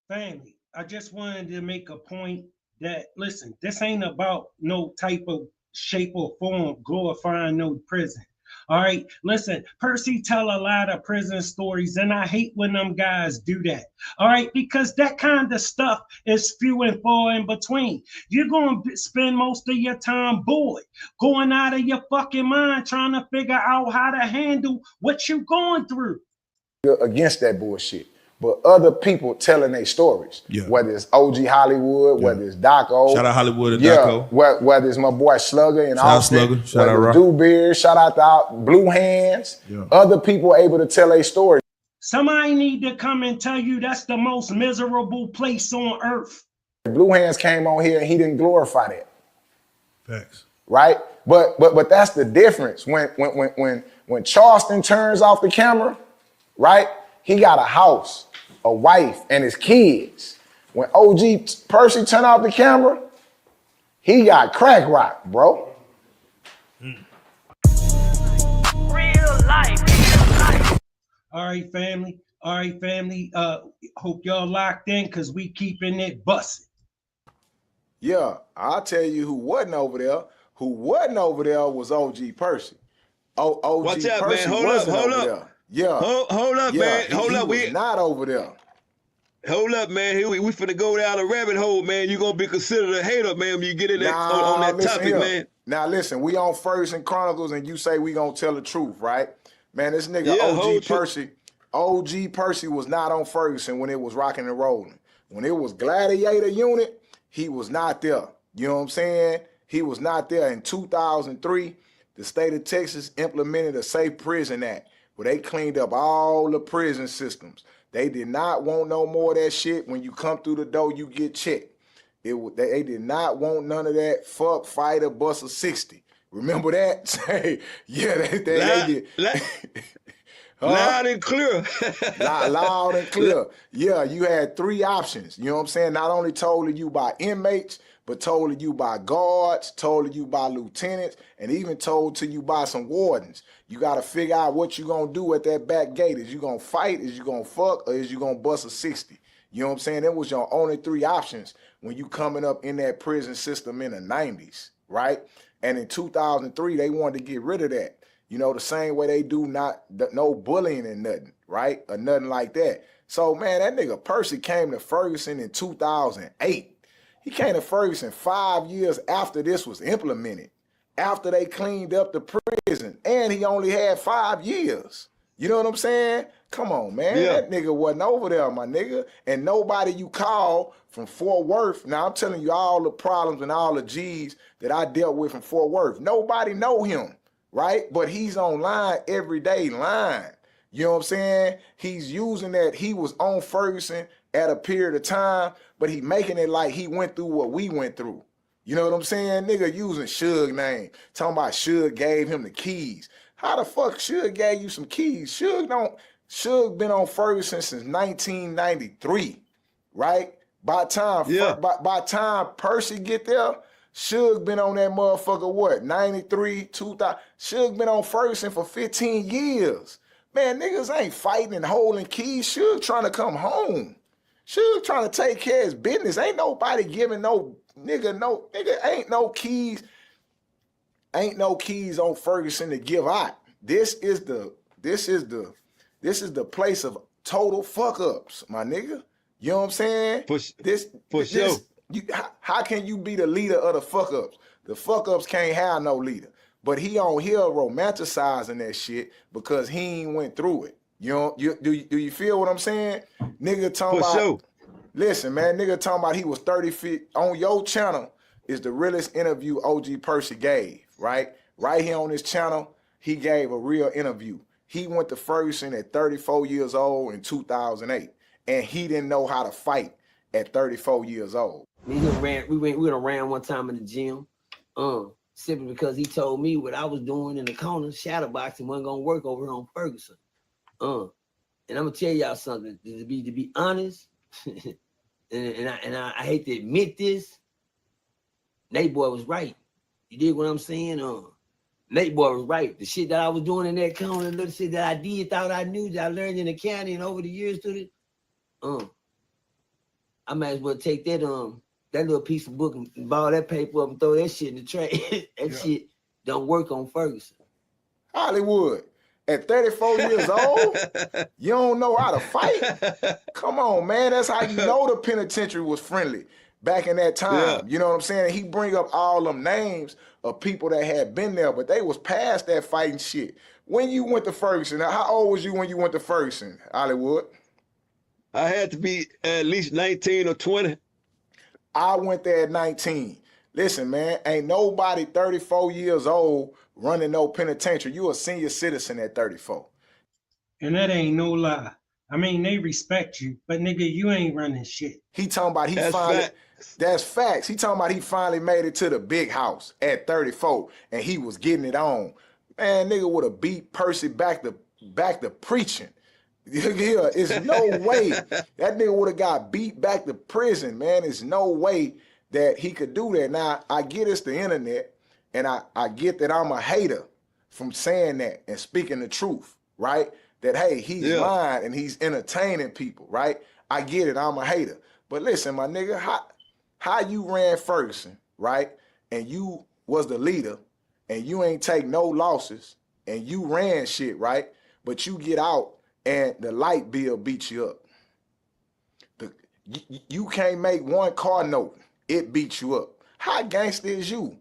Family, I just wanted to make a point that, listen, this ain't about no type of shape or form glorifying no prison. All right, listen, Percy tell a lot of prison stories, and I hate when them guys do that. All right, because that kind of stuff is few and far in between. You're going to spend most of your time bored, going out of your fucking mind, trying to figure out how to handle what you're going through. Against that bullshit. But other people telling their stories, whether it's OG Hollywood, whether it's Daco. Shout out Hollywood and Daco. Whether it's my boy Slugger and Austin, shout out Rock. Dewbeard, shout out to Blue Hands. Other people able to tell their story. Somebody need to come and tell you that's the most miserable place on earth. Blue Hands came on here and he didn't glorify that. Thanks. Right? But that's the difference. When Charlston turns off the camera, right? He got a house, a wife, and his kids. When OG Percy turned off the camera, he got crack rock, bro. Real life. All right, family. Hope y'all locked in because we keeping it busted. Yeah, I'll tell you who wasn't over there. Who wasn't over there was OG Percy. OG What's up, Percy man? wasn't over there. Yeah. Hold up, man. Hold up. We not over there. Hold up, man. Here we finna go down a rabbit hole, man. You're gonna be considered a hater, man, when you get in that on that topic, here. Man. Now listen, we on Ferguson Chronicles and you say we gonna tell the truth, right? Man, this nigga OG Percy was not on Ferguson when it was rocking and rolling. When it was Gladiator Unit, he was not there. You know what I'm saying? He was not there. In 2003, the state of Texas implemented a Safe Prison Act, where they cleaned up all the prison systems. They did not want no more of that shit. When you come through the door, you get checked. They did not want none of that fuck, fight, or bust a 60. Remember that? Yeah, they did. Loud and clear. Loud and clear. Yeah, you had three options. You know what I'm saying? Not only told to you by inmates, but told to you by guards, told to you by lieutenants, and even told to you by some wardens. You got to figure out what you going to do at that back gate. Is you going to fight? Is you going to fuck? Or is you going to bust a 60? You know what I'm saying? That was your only three options when you coming up in that prison system in the 90s, right? And in 2003, they wanted to get rid of that. You know, the same way they do no bullying and nothing, right? Or nothing like that. So, man, that nigga Percy came to Ferguson in 2008. He came to Ferguson 5 years after this was implemented, after they cleaned up the prison, and he only had 5 years. You know what I'm saying? Come on, man. Yeah. That nigga wasn't over there, my nigga. And nobody you call from Fort Worth. Now, I'm telling you all the problems and all the G's that I dealt with from Fort Worth. Nobody know him, right? But he's online every day lying. You know what I'm saying? He's using that he was on Ferguson at a period of time, but he making it like he went through what we went through. You know what I'm saying? Nigga using Suge name. Talking about Suge gave him the keys. How the fuck Suge gave you some keys? Suge been on Ferguson since 1993, right? By time Percy get there, Suge been on that motherfucker, what, 93, 2000? Suge been on Ferguson for 15 years. Man, niggas ain't fighting and holding keys. Suge trying to come home. Suge trying to take care of his business. Ain't nobody giving nigga, ain't no keys. Ain't no keys on Ferguson to give out. This is the place of total fuck ups, my nigga. You know what I'm saying? For sure. How can you be the leader of the fuck ups? The fuck ups can't have no leader. But he on here romanticizing that shit because he ain't went through it. Do you feel what I'm saying? Nigga talking about. Sure. Listen, man, nigga talking about he was 30 feet on your channel is the realest interview OG Percy gave, right? Right here on this channel, he gave a real interview. He went to Ferguson at 34 years old in 2008, and he didn't know how to fight at 34 years old. We went around one time in the gym, simply because he told me what I was doing in the corner, shadowboxing wasn't gonna work over here on Ferguson. And I'm gonna tell y'all something. To be honest, and I hate to admit this, Nate boy was right. You dig what I'm saying? Nate boy was right. The shit that I was doing in that corner, the little shit that I did, thought I knew, that I learned in the county and over the years to it. I might as well take that that little piece of book and ball that paper up and throw that shit in the trash. Shit don't work on Ferguson. Hollywood, at 34 years old, you don't know how to fight? Come on, man. That's how you know the penitentiary was friendly back in that time. Yeah. You know what I'm saying? He bring up all them names of people that had been there, but they was past that fighting shit. When you went to Ferguson, how old was you when you went to Ferguson, Hollywood? I had to be at least 19 or 20. I went there at 19. Listen, man, ain't nobody 34 years old running no penitentiary. You a senior citizen at 34. And that ain't no lie. I mean, they respect you, but nigga, you ain't running shit. He talking about that's facts. He talking about he finally made it to the big house at 34 and he was getting it on. Man, nigga would have beat Percy back to preaching. Yeah, it's no way that nigga would have got beat back to prison, man. There's no way that he could do that. Now, I get it's the internet, and I get that I'm a hater from saying that and speaking the truth, right? That, hey, he's lying and he's entertaining people, right? I get it, I'm a hater. But listen, my nigga, how you ran Ferguson, right? And you was the leader, and you ain't take no losses, and you ran shit, right? But you get out, and the light bill beats you up. You can't make one car note. It beats you up. How gangster is you?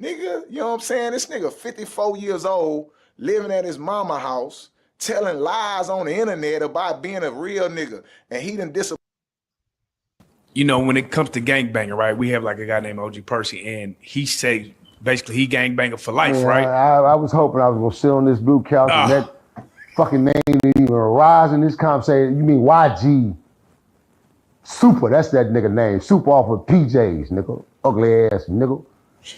Nigga, you know what I'm saying? This nigga 54 years old, living at his mama house, telling lies on the internet about being a real nigga. And he done disappointed. You know, when it comes to gangbanging, right? We have like a guy named OG Percy, and he say basically he gangbanger for life, right? I was hoping I was gonna sit on this blue couch and that fucking name didn't even arise in this conversation. You mean YG Super? That's that nigga name. Super off of PJs, nigga. Ugly ass nigga.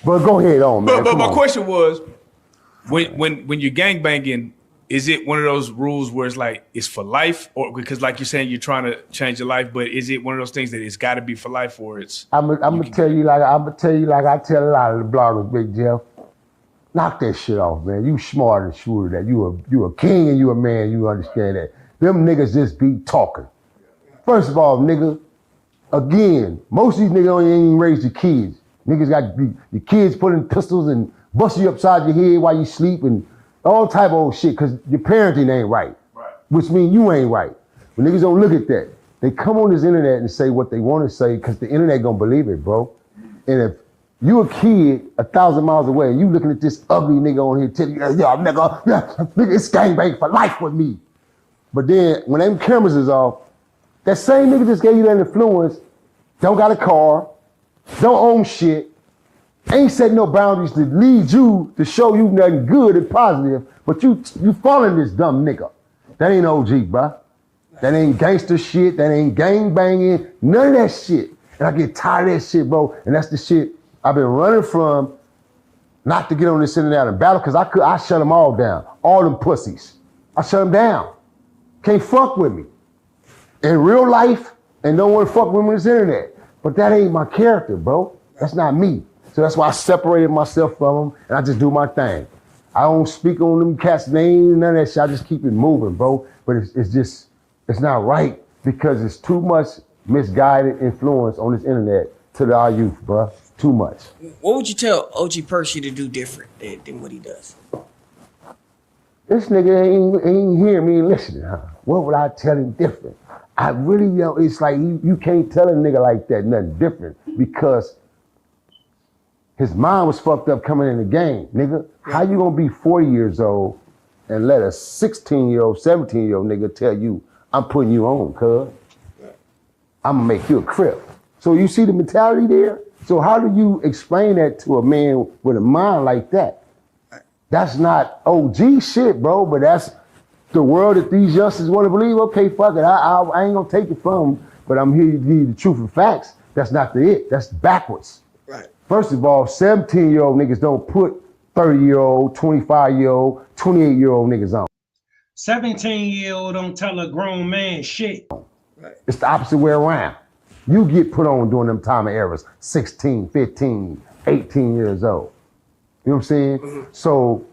But go ahead on, man. But my question was, when you're gangbanging, is it one of those rules where it's like it's for life, or because like you're saying you're trying to change your life, but is it one of those things that it's got to be for life, or it's? I'm gonna tell you like I tell a lot of the bloggers, Big Jeff. Knock that shit off, man. You smart and sure that you a king and you a man. You understand that. Them niggas just be talking. First of all, nigga, again, most of these niggas ain't even raised your kids. Niggas got your kids putting pistols and bust you upside your head while you sleep and all type of old shit because your parenting ain't right. Which means you ain't right. When niggas don't look at that, they come on this internet and say what they want to say because the internet gonna believe it, bro. And if you a kid 1,000 miles away and you looking at this ugly nigga on here telling you, yo, nigga, it's gangbang for life with me. But then when them cameras is off, that same nigga just gave you that influence, don't got a car, don't own shit, ain't set no boundaries to lead you to show you nothing good and positive, but you following this dumb nigga. That ain't OG, bruh. That ain't gangster shit, that ain't gang banging, none of that shit. And I get tired of that shit, bro. And that's the shit I've been running from, not to get on this internet and battle, because I shut them all down. All them pussies. I shut them down. Can't fuck with me. In real life, and don't want to fuck with me on this internet. But that ain't my character, bro. That's not me. So that's why I separated myself from them, and I just do my thing. I don't speak on them cats' names, none of that shit. I just keep it moving, bro. But it's not right, because it's too much misguided influence on this internet to our youth, bro. Too much. What would you tell OG Percy to do different than what he does? This nigga ain't hearing me listening, huh? What would I tell him different? I really, it's like you can't tell a nigga like that nothing different, because his mind was fucked up coming in the game, nigga. How you gonna be 40 years old and let a 16-year-old, 17-year-old nigga tell you, I'm putting you on, cuz? I'm gonna make you a Crip. So you see the mentality there? So how do you explain that to a man with a mind like that? That's not OG shit, bro, but that's the world that these youngsters want to believe. Okay, fuck it, I ain't gonna take it from them, but I'm here to give you the truth and facts. That's not it, that's backwards. Right. First of all, 17-year-old niggas don't put 30-year-old, 25-year-old, 28-year-old niggas on. 17-year-old don't tell a grown man shit. Right. It's the opposite way around. You get put on during them time of eras, 16, 15, 18 years old. You know what I'm saying? Mm-hmm. So,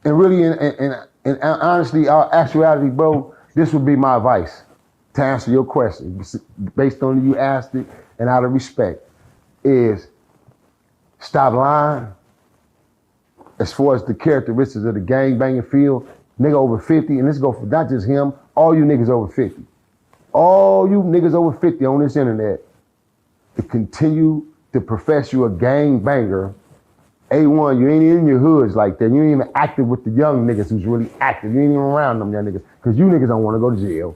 and really, and honestly, actuality, bro, this would be my advice to answer your question, based on you asked it and out of respect, is stop lying. As far as the characteristics of the gang-banging field, nigga over 50, and this go for not just him, all you niggas over 50. All you niggas over 50 on this internet to continue to profess you a gang-banger. A1, you ain't in your hoods like that. You ain't even active with the young niggas who's really active. You ain't even around them young niggas, because you niggas don't want to go to jail.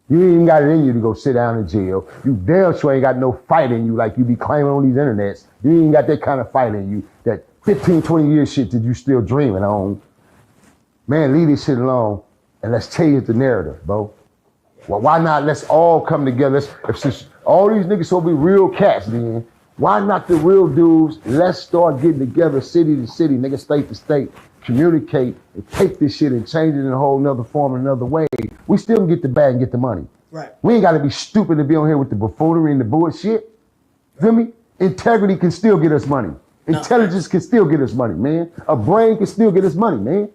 You ain't even got it in you to go sit down in jail. You damn sure ain't got no fight in you like you be claiming on these internets. You ain't got that kind of fight in you. That 15, 20 year shit that you still dreaming on. Man, leave this shit alone and let's change the narrative, bro. Well, why not let's all come together? If all these niggas so be real cats, then why not the real dudes? Let's start getting together city to city, nigga, state to state, communicate and take this shit and change it in a whole nother form, another way. We still can get the bag and get the money. Right. We ain't gotta be stupid to be on here with the buffoonery and the bullshit. Feel me? Integrity can still get us money. Intelligence can still get us money, man. A brain can still get us money, man.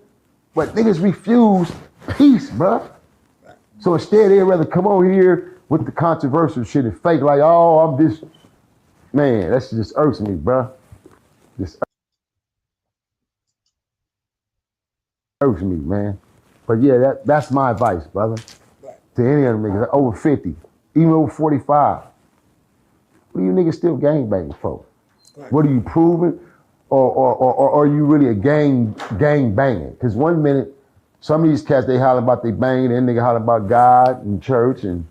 But niggas refuse peace, bruh. So instead, they'd rather come on here with the controversial shit and fake like, oh, I'm this. Man, that shit just irks me, bruh. Just irks me, man. But yeah, that's my advice, brother. To any of them niggas, over 50, even over 45. What are you niggas still gangbanging for? What are you proving? Or are you really a gang banging? Because one minute, some of these cats, they holler about they banging, then nigga holler about God and church, and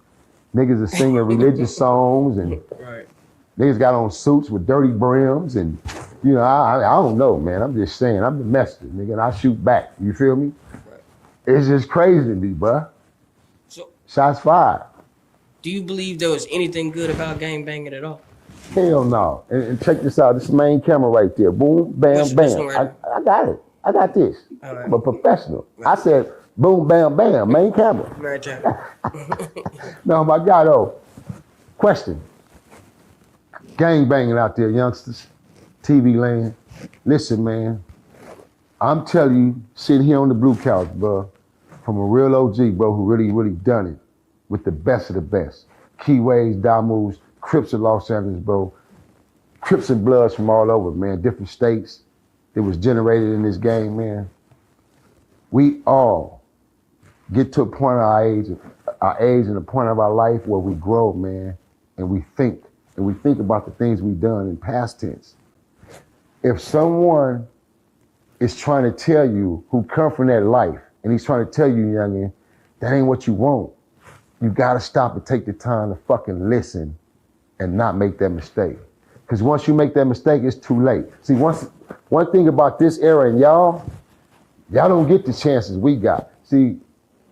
niggas are singing religious songs, and niggas got on suits with dirty brims, and you know, I don't know, man. I'm just saying, I'm the messenger, nigga, and I shoot back. You feel me? It's just crazy to me, bruh. So, shots fired. Do you believe there was anything good about gang banging at all? Hell no. And check this out. This is the main camera right there. Boom, bam, bam. I got it. I got this. Right. I'm a professional. Right. I said, boom, bam, bam, main camera. Right. No, my God, oh. Question. Gang banging out there, youngsters. TV land. Listen, man. I'm telling you, sitting here on the blue couch, bro, from a real OG, bro, who really, really done it with the best of the best. Keyways, Damus, Crips of Los Angeles, bro. Crips and Bloods from all over, man. Different states. It was generated in this game, man. We all get to a point of our age and a point of our life where we grow, man, and we think about the things we've done in past tense. If someone is trying to tell you who come from that life, and he's trying to tell you, youngin', that ain't what you want. You gotta stop and take the time to fucking listen and not make that mistake. Because once you make that mistake, it's too late. See, one thing about this era and y'all don't get the chances we got. See,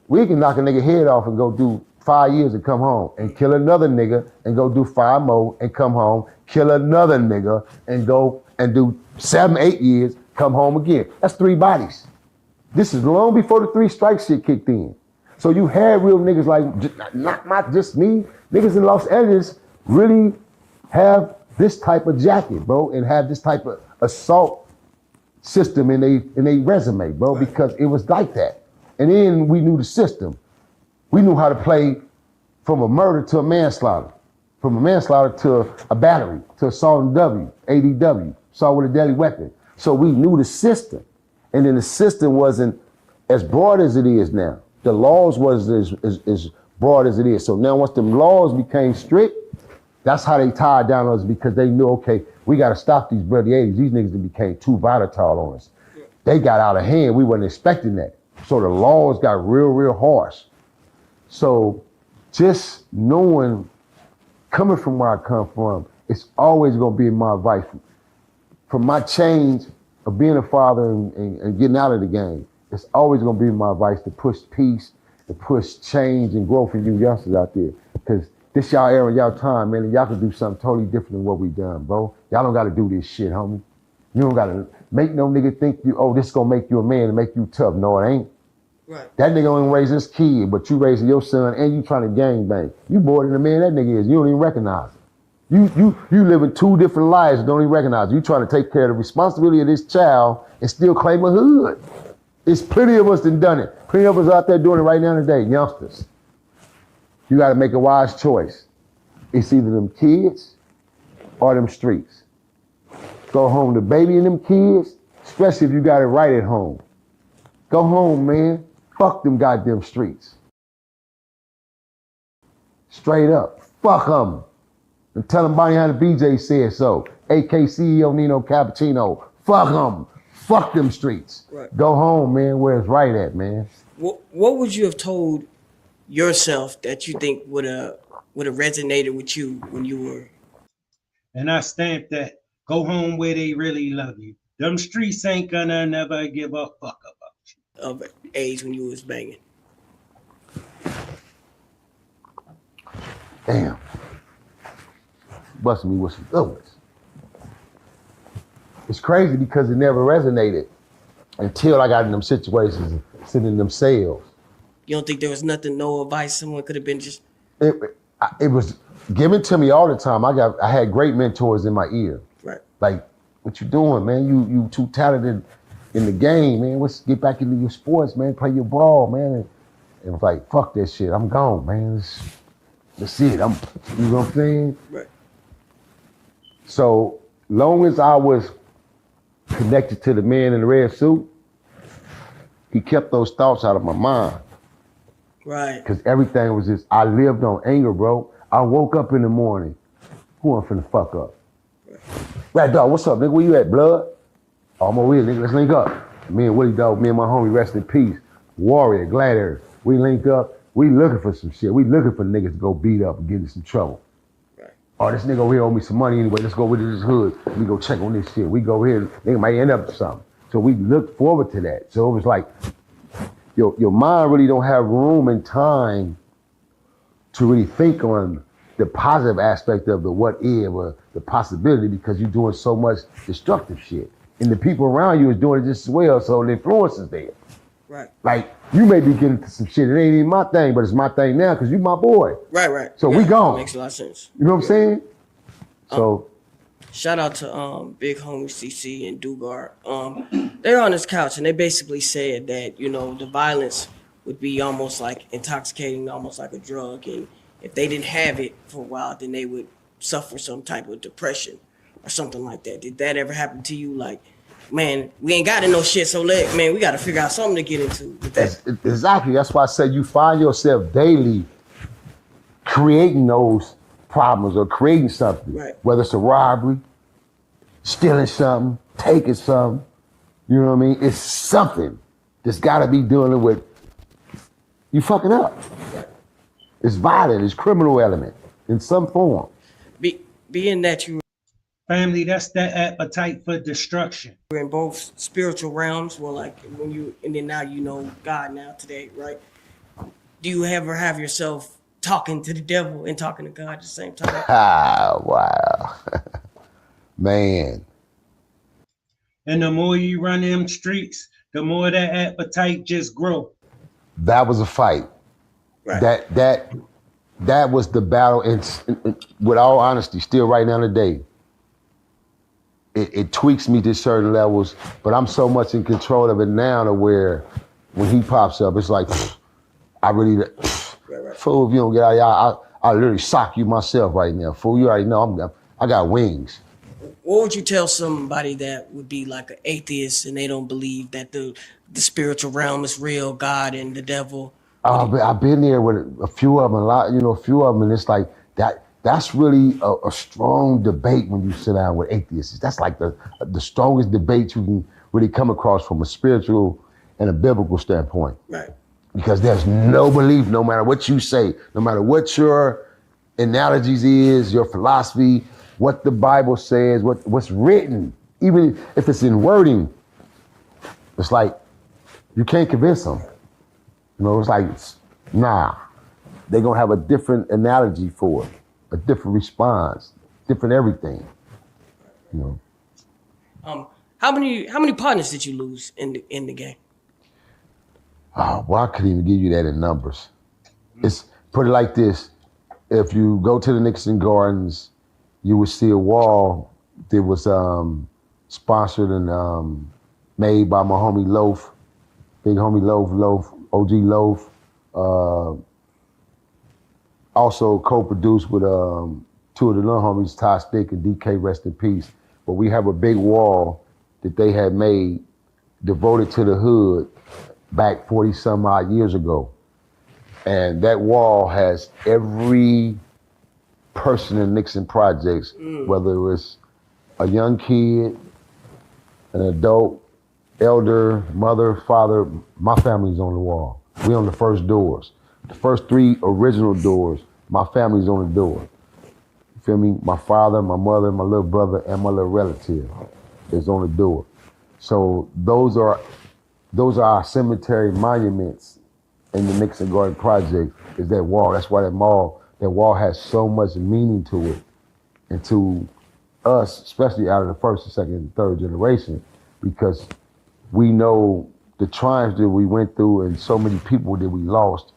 we can knock a nigga head off and go do 5 years and come home and kill another nigga and go do 5 more and come home, kill another nigga and go and do 7, 8 years, come home again. That's 3 bodies. This is long before the 3 strike shit kicked in. So you had real niggas like, not just me, niggas in Los Angeles really have this type of jacket, bro, and have this type of assault system in a resume, bro, because it was like that. And then we knew the system. We knew how to play from a murder to a manslaughter, from a manslaughter to a battery, to assault and ADW, assault with a deadly weapon. So we knew the system. And then the system wasn't as broad as it is now. The laws wasn't as broad as it is. So now once the laws became strict, that's how they tied down us, because they knew, okay, we got to stop these bloody 80s. These niggas became too volatile on us. They got out of hand. We wasn't expecting that. So the laws got real, real harsh. So just knowing, coming from where I come from, it's always going to be my advice. From my change of being a father and getting out of the game, it's always going to be my advice to push peace, to push change and growth for you youngsters out there. Because this y'all era, y'all time, man, and y'all can do something totally different than what we done, bro. Y'all don't got to do this shit, homie. You don't got to make no nigga think you, oh, this is going to make you a man and make you tough. No, it ain't. Right. That nigga only raise his kid, but you raising your son and you trying to gang bang. You more than the man that nigga is. You don't even recognize it. You living 2 different lives and don't even recognize it. You trying to take care of the responsibility of this child and still claim a hood. It's plenty of us that done it. Plenty of us out there doing it right now today, youngsters. You got to make a wise choice. It's either them kids or them streets. Go home to baby and them kids, especially if you got it right at home. Go home, man. Fuck them goddamn streets. Straight up. Fuck them. And tell them behind the BJ said so. AK CEO Nino Cappuccino. Fuck them. Fuck them streets. Right. Go home, man, where it's right at, man. What would you have told yourself that you think would have resonated with you when you were? And I stamped that. Go home where they really love you. Them streets ain't gonna never give a fuck about you. Of age when you was banging. Damn. Busting me with some good ones. It's crazy because it never resonated until I got in them situations and sitting in them cells. You don't think there was nothing, no advice someone could have been just? It was given to me all the time. I had great mentors in my ear. Right. Like, what you doing, man? You too talented in the game, man. Let's get back into your sports, man. Play your ball, man. And it was like, fuck that shit. I'm gone, man. That's it. You know what I'm saying? Right. So long as I was connected to the man in the red suit, he kept those thoughts out of my mind. Right. Because everything was just, I lived on anger, bro. I woke up in the morning. Who I'm finna fuck up? Rat dog, what's up, nigga? Where you at, blood? Oh, I'm over here, nigga. Let's link up. Me and Willie dog, me and my homie, rest in peace. Warrior, Gladiator. We link up. We looking for some shit. We looking for niggas to go beat up and get in some trouble. Right. Oh, this nigga over here owe me some money anyway. Let's go with this hood. We go check on this shit. We go over here. Nigga might end up with something. So we looked forward to that. So it was like, your mind really don't have room and time to really think on the positive aspect of the what if or the possibility, because you're doing so much destructive shit. And the people around you is doing it just as well, so the influence is there. Right. Like, you may be getting to some shit, it ain't even my thing, but it's my thing now because you my boy. Right. So we gone. Makes a lot of sense. You know what I'm saying? So. Shout out to Big Homie CC and Dugard. They're on this couch and they basically said that, you know, the violence would be almost like intoxicating, almost like a drug. And if they didn't have it for a while, then they would suffer some type of depression or something like that. Did that ever happen to you? Like, man, we ain't got no shit, so we got to figure out something to get into. Exactly. That's why I said you find yourself daily creating those problems or creating something. Right. Whether it's a robbery, stealing something, taking something. You know what I mean? It's something that's got to be dealing with you fucking up. It's violent, it's criminal element in some form. Being that you Family, that's that appetite for destruction. were in both spiritual realms, well, like when you, and then now you know God now today, right? Do you ever have yourself talking to the devil and talking to God at the same time? Ah, wow. Man. And the more you run them streets, the more that appetite just grow. That was a fight. Right. That was the battle, and with all honesty, still right now today, it tweaks me to certain levels, but I'm so much in control of it now to where when he pops up, it's like, I really, fool, if you don't get out of here, I literally sock you myself right now. Fool, you already know I got wings. What would you tell somebody that would be like an atheist and they don't believe that the spiritual realm is real, God and the devil? I've been there with a few of them, a few of them, and it's like that's really a strong debate when you sit down with atheists. That's like the strongest debate you can really come across from a spiritual and a biblical standpoint. Right. Because there's no belief, no matter what you say, no matter what your analogies is, your philosophy, what the Bible says, what's written, even if it's in wording, it's like you can't convince them. It's like, nah, they're gonna have a different analogy for it, a different response, different everything. How many partners did you lose in the game? Oh, well, I couldn't even give you that in numbers. It's put it like this: if you go to the Nixon Gardens, you would see a wall that was sponsored and made by my homie Loaf, big homie Loaf, OG Loaf. Also co-produced with two of the little homies, Ty Stick and DK, rest in peace. But we have a big wall that they had made devoted to the hood back 40 some odd years ago. And that wall has every person in Nixon Projects, whether it was a young kid, an adult, elder, mother, father, my family's on the wall. We on the first doors. The first 3 original doors, my family's on the door. You feel me? My father, my mother, my little brother, and my little relative is on the door. So those are our cemetery monuments in the Nixon Garden Project, is that wall. That's why that wall has so much meaning to it and to us, especially out of the first, second, and third generation, because we know the triumphs that we went through and so many people that we lost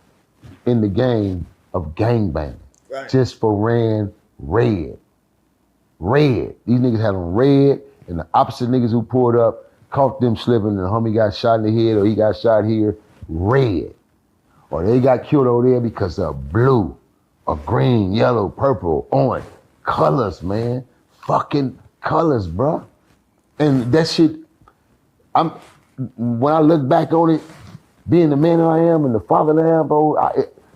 in the game of gangbanging. Right. Just for ran red. Red. These niggas had on red, and the opposite niggas who pulled up caught them slipping, and the homie got shot in the head or he got shot here, red. Or they got killed over there because of blue or green, yellow, purple, orange. Colors, man. Fucking colors, bro. And that shit, when I look back on it, being the man that I am and the father that I am, bro,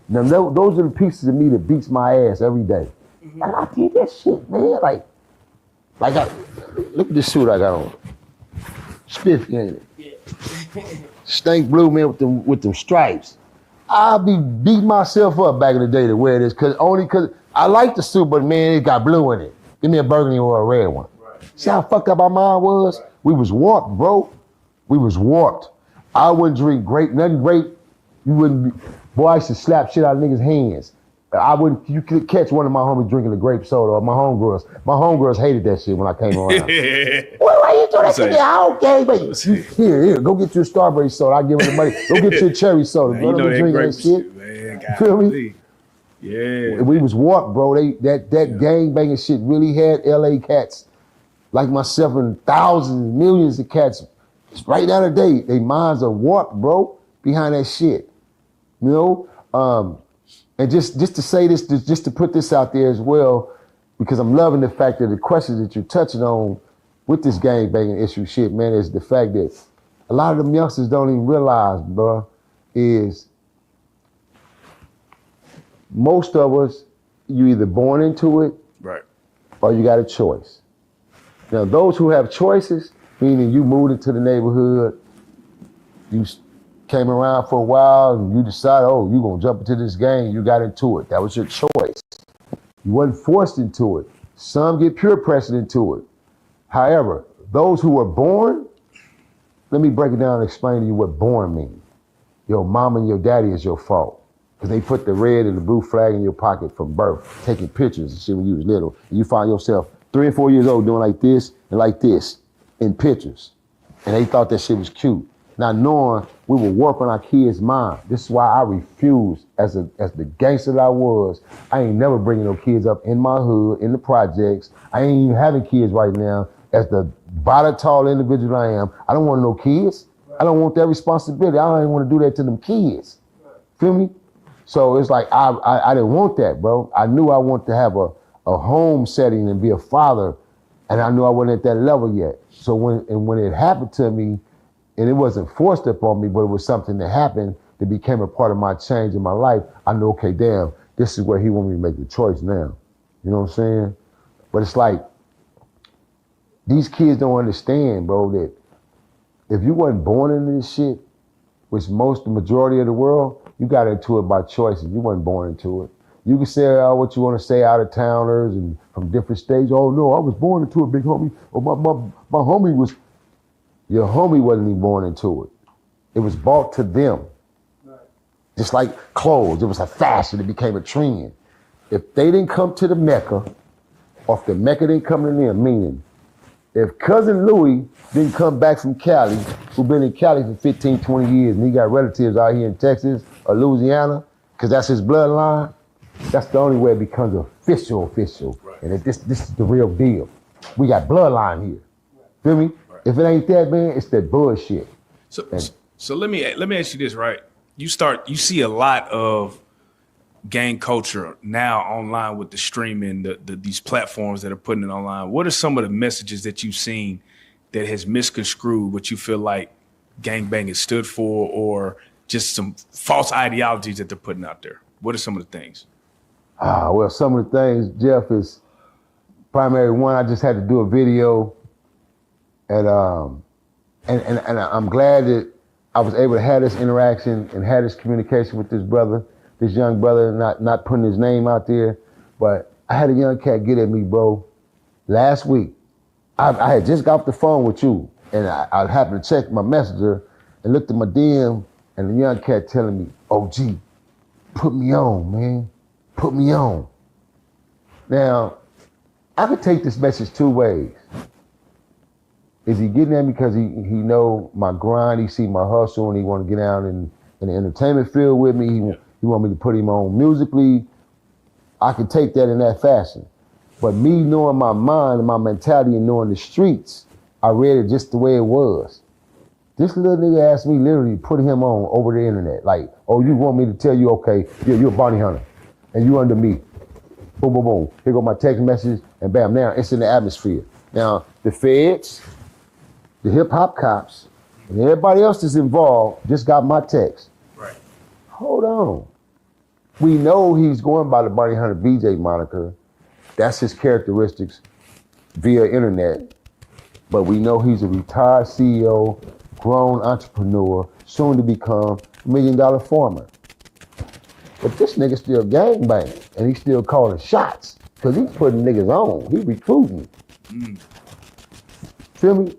now those are the pieces of me that beats my ass every day. Like, I did that shit, man. Like look at this suit I got on. Spiffy, ain't it? Yeah. Stank blue, man, with them stripes. I'll be beating myself up back in the day to wear this, only cause I like the suit, but man, it got blue in it. Give me a burgundy or a red one. Right. See how fucked up our mind was? Right. We was warped, bro. We was warped. I wouldn't drink grape, nothing grape. You wouldn't be, boy, I used to slap shit out of niggas' hands. You could catch one of my homies drinking a grape soda, or my homegirls. My homegirls hated that shit when I came around. Why you doing that shit? Okay, but here, go get you a strawberry soda. I'll give her the money. Go get you a cherry soda. Man, don't be drinking that shit. Man, you feel me? Yeah. We was warped, bro. That gang banging shit really had LA cats like myself and thousands, millions of cats. Right now today, their minds are warped, bro, behind that shit. And just to say this, just to put this out there as well, because I'm loving the fact that the questions that you're touching on with this gang banging issue shit, man, is the fact that a lot of them youngsters don't even realize, bro, is most of us, you either born into it, right, or you got a choice. Now, those who have choices, meaning you moved into the neighborhood, you came around for a while and you decided, oh, you're gonna jump into this game, you got into it. That was your choice. You wasn't forced into it. Some get peer pressured into it. However, those who were born, let me break it down and explain to you what born means. Your mom and your daddy is your fault. Because they put the red and the blue flag in your pocket from birth, taking pictures and shit when you was little. And you find yourself 3 and 4 years old doing like this and like this in pictures. And they thought that shit was cute. Not knowing we were warping our kids' mind. This is why I refuse, as the gangster that I was, I ain't never bringing no kids up in my hood, in the projects. I ain't even having kids right now. As the body tall individual I am, I don't want no kids. I don't want that responsibility. I don't even want to do that to them kids. Feel me? So it's like, I didn't want that, bro. I knew I wanted to have a home setting and be a father, and I knew I wasn't at that level yet. So when it happened to me, and it wasn't forced upon me, but it was something that happened that became a part of my change in my life, I knew, okay, damn, this is where he wanted me to make the choice now. You know what I'm saying? But it's like, these kids don't understand, bro, that if you wasn't born into this shit, which the majority of the world, you got into it by choices. You wasn't born into it. You can say what you want to say, out of towners and from different states. Oh no, I was born into it, big homie. Oh, my homie was, your homie wasn't even born into it. It was bought to them. Right. Just like clothes, it was a fashion, it became a trend. If they didn't come to the Mecca, or if the Mecca didn't come to them, meaning, if Cousin Louis didn't come back from Cali, who been in Cali for 15, 20 years, and he got relatives out here in Texas or Louisiana, because that's his bloodline, that's the only way it becomes official. Right. And this is the real deal. We got bloodline here. Right. Feel me? Right. If it ain't that, man, it's that bullshit. So let me ask you this, right? You see a lot of gang culture now online with the streaming, these platforms that are putting it online. What are some of the messages that you've seen that has misconstrued what you feel like gangbanging stood for, or just some false ideologies that they're putting out there? What are some of the things? Well, some of the things, Jeff, is primary one. I just had to do a video, and I'm glad that I was able to have this interaction and have this communication with this brother, this young brother, not putting his name out there. But I had a young cat get at me, bro, last week. I had just got off the phone with you, and I happened to check my messenger and looked at my DM, and the young cat telling me, OG, put me on, man. Put me on. Now, I could take this message two ways. Is he getting at me because he know my grind, he see my hustle, and he want to get out in the entertainment field with me? He want me to put him on musically. I could take that in that fashion. But me knowing my mind and my mentality and knowing the streets, I read it just the way it was. This little nigga asked me literally to put him on over the internet. Like, oh, you want me to tell you, okay, you're a bounty hunter and you under me. Boom, boom, boom. Here go my text message and bam, now it's in the atmosphere. Now, the feds, the hip hop cops, and everybody else that's involved just got my text. Right. Hold on. We know he's going by the bounty hunter BJ moniker. That's his characteristics via internet. But we know he's a retired CEO, grown entrepreneur, soon to become $1 million farmer. But this nigga still gangbanging, and he's still calling shots, because he's putting niggas on. He recruiting. Feel me?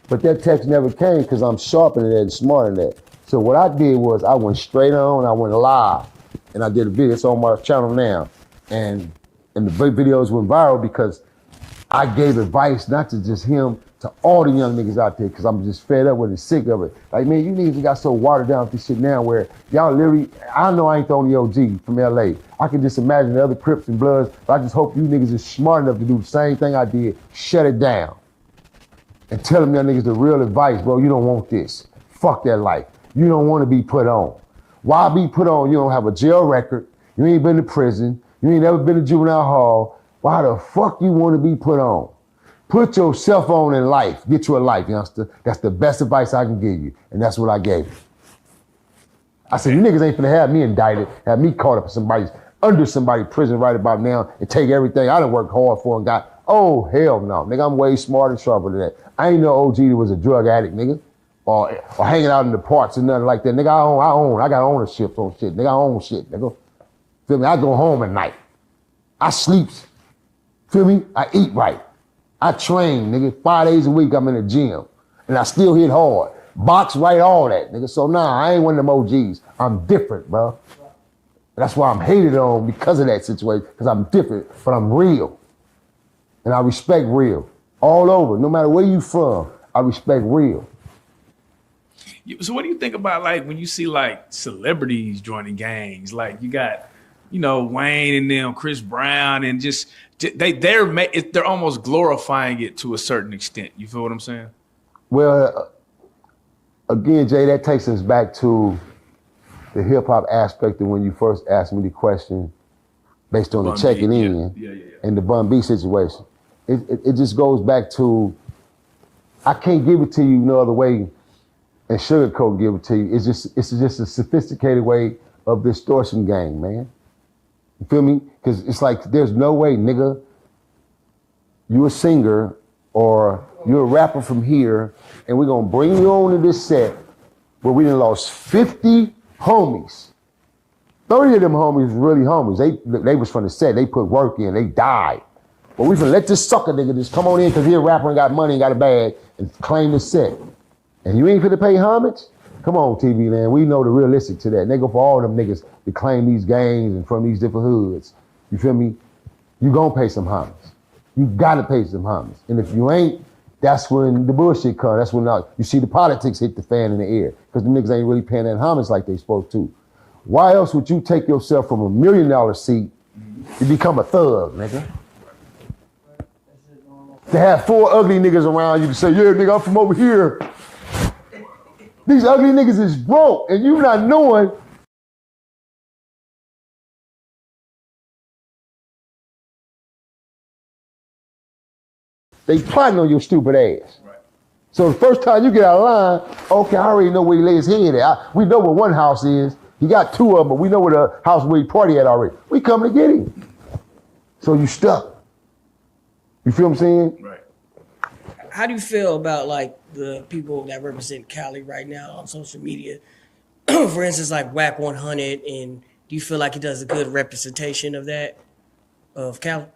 But that text never came because I'm sharper than that and smarter than that. So what I did was I went straight on, I went live, and I did a video. It's on my channel now. And the videos went viral because I gave advice, not to just him, to all the young niggas out there, because I'm just fed up with it, sick of it. Like, man, you niggas got so watered down with this shit now where y'all literally, I know I ain't the only OG from LA. I can just imagine the other Crips and Bloods, but I just hope you niggas is smart enough to do the same thing I did, shut it down. And tell them y'all niggas the real advice, bro, you don't want this. Fuck that life. You don't want to be put on. Why be put on? You don't have a jail record. You ain't been to prison. You ain't never been to juvenile hall. Why the fuck you want to be put on? Put yourself on in life. Get you a life, youngster. That's the best advice I can give you. And that's what I gave you. I said, you niggas ain't finna have me indicted, have me caught up in under somebody's prison right about now and take everything I done worked hard for and got. Oh, hell no. Nigga, I'm way smarter and sharper than that. I ain't no OG that was a drug addict, nigga. or hanging out in the parks and nothing like that. Nigga, I got ownership on shit. Nigga, I own shit, nigga. Feel me? I go home at night. I sleep. Feel me? I eat right. I train, nigga. 5 days a week I'm in the gym. And I still hit hard. Box right, all that, nigga. So nah, I ain't one of them OGs. I'm different, bro. That's why I'm hated on because of that situation, because I'm different, but I'm real. And I respect real. All over, no matter where you from, I respect real. So what do you think about like when you see like celebrities joining gangs? Like you got, you know, Wayne and them, Chris Brown, and just they're almost glorifying it to a certain extent. You feel what I'm saying? Well, again, Jay, that takes us back to the hip hop aspect of when you first asked me the question based on the checking in and the Bun B situation. It just goes back to, I can't give it to you no other way and sugarcoat give it to you. It's just a sophisticated way of the extortion gang, man. You feel me? Because it's like, there's no way, nigga, you a singer or you're a rapper from here and we're gonna bring you on to this set where we done lost 50 homies. 30 of them homies was really homies. They was from the set, they put work in, they died. But we finna let this sucker nigga just come on in because he a rapper and got money and got a bag and claim the set. And you ain't finna pay homage? Come on, TV land, we know the realistic to that. And they go for all them niggas that claim these gangs and from these different hoods. You feel me? You gonna pay some homage. You gotta pay some homage. And if you ain't, that's when the bullshit comes. That's when you see the politics hit the fan in the air because the niggas ain't really paying that homage like they supposed to. Why else would you take yourself from $1 million seat to become a thug, nigga? To have 4 ugly niggas around you to say, yeah, nigga, I'm from over here. These ugly niggas is broke and you not knowing they plotting on your stupid ass. Right. So the first time you get out of line, okay, I already know where he lay his head at. We know where one house is. He got 2 of them, but we know where the house where he party at already. We coming to get him. So you stuck. You feel what I'm saying? Right. How do you feel about like the people that represent Cali right now on social media? For instance, like Whack 100, and do you feel like he does a good representation of that, of Cali?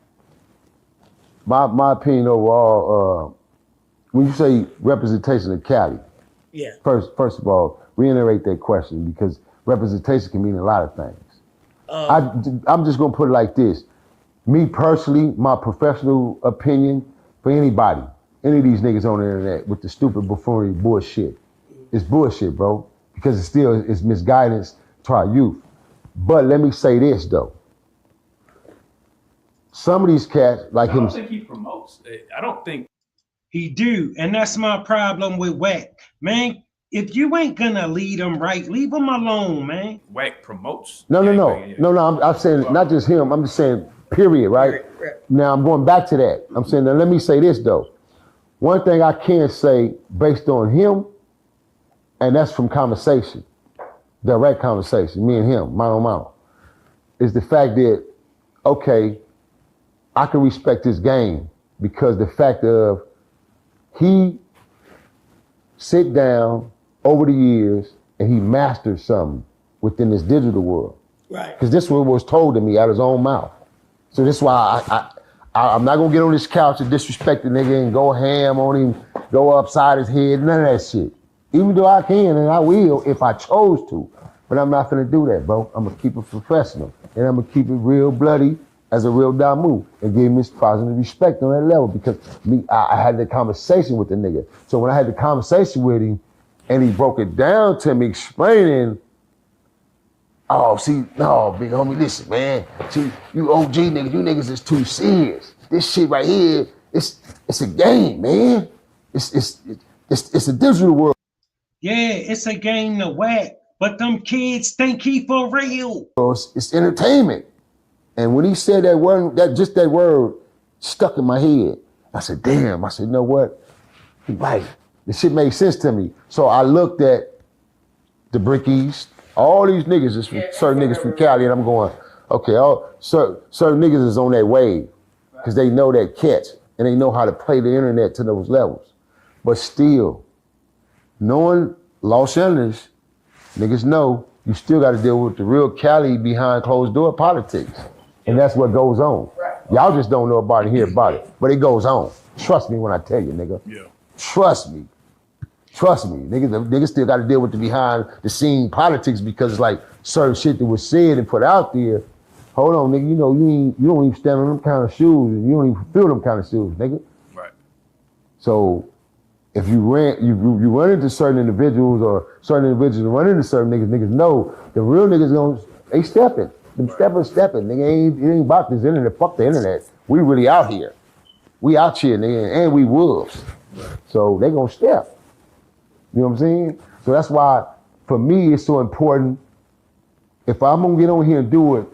My opinion overall, when you say representation of Cali, yeah. First of all, reiterate that question because representation can mean a lot of things. I'm just gonna put it like this. Me personally, my professional opinion for anybody, any of these niggas on the internet with the stupid buffoonery bullshit, it's bullshit, bro, because it's misguidance to our youth. But let me say this though. Some of these cats, like him. I don't think he promotes. I don't think he do, and that's my problem with Whack, man. If you ain't gonna lead them right, leave them alone, man. Whack promotes. No. I'm saying not just him. I'm just saying period, right? Now I'm going back to that. I'm saying now let me say this though. One thing I can say based on him, and that's from conversation, direct conversation, me and him, mano a mano, is the fact that okay, I can respect this game because the fact of he sit down over the years and he mastered something within this digital world. Right. Because this one was told to me out of his own mouth. So this is why I'm not gonna get on this couch and disrespect the nigga and go ham on him, go upside his head, none of that shit. Even though I can and I will if I chose to, but I'm not gonna do that, bro. I'm gonna keep it professional and I'm gonna keep it real bloody as a real Damu and give him his positive respect on that level because I had the conversation with the nigga. So when I had the conversation with him and he broke it down to me explaining, oh, see, no, big homie, listen, man. See, you OG niggas, you niggas is too serious. This shit right here, it's a game, man. It's a digital world. Yeah, it's a game to Whack, but them kids think he for real. It's entertainment. And when he said that word, that word stuck in my head. I said, damn. I said, you know what? He right. This shit made sense to me. So I looked at the Brick East, all these niggas is from certain niggas from Cali, and I'm going, okay, certain niggas is on that wave because they know that catch and they know how to play the internet to those levels. But still, knowing Los Angeles, niggas know you still got to deal with the real Cali behind closed door politics. And that's what goes on. Y'all just don't know about it, hear about it, but it goes on. Trust me when I tell you, nigga. Yeah. Trust me. Trust me. Niggas still got to deal with the behind the scene politics because it's like certain shit that was said and put out there. Hold on, nigga, you know, you don't even stand on them kind of shoes and you don't even feel them kind of shoes, nigga. Right. So if you run into certain individuals or certain individuals run into certain niggas know the real niggas they stepping. Them stepping. Nigga it ain't about this internet. Fuck the internet. We really out here. We out here, nigga, and we wolves. So they gonna step. You know what I'm saying? So that's why, for me, it's so important. If I'm gonna get on here and do it,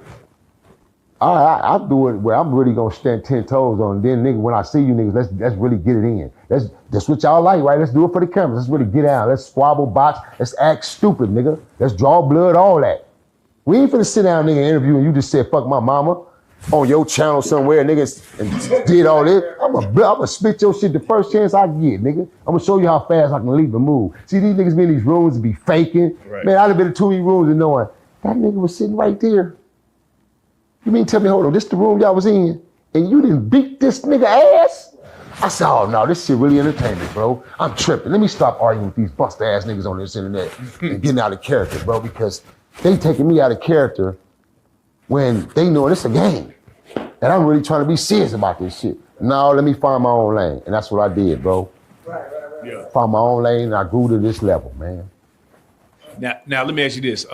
I do it where I'm really gonna stand 10 toes on. Then, nigga, when I see you niggas, let's really get it in. That's what y'all like, right? Let's do it for the cameras. Let's really get out. Let's squabble, box. Let's act stupid, nigga. Let's draw blood, all that. We ain't finna sit down, nigga, interview and you just said fuck my mama on your channel somewhere, niggas, and did all this. I'ma spit your shit the first chance I get, nigga. I'm gonna show you how fast I can leap and move. See, these niggas be in these rooms and be faking. Right. Man, I'd have been in too many rooms and knowing that nigga was sitting right there. You mean tell me, hold on, this the room y'all was in, and you didn't beat this nigga ass? I said, oh no, this shit really entertainment, bro. I'm tripping. Let me stop arguing with these bust ass niggas on this internet and getting out of character, bro, because they taking me out of character when they know it's a game. And I'm really trying to be serious about this shit. No, let me find my own lane. And that's what I did, bro. Right. Yeah. Find my own lane and I grew to this level, man. Now let me ask you this.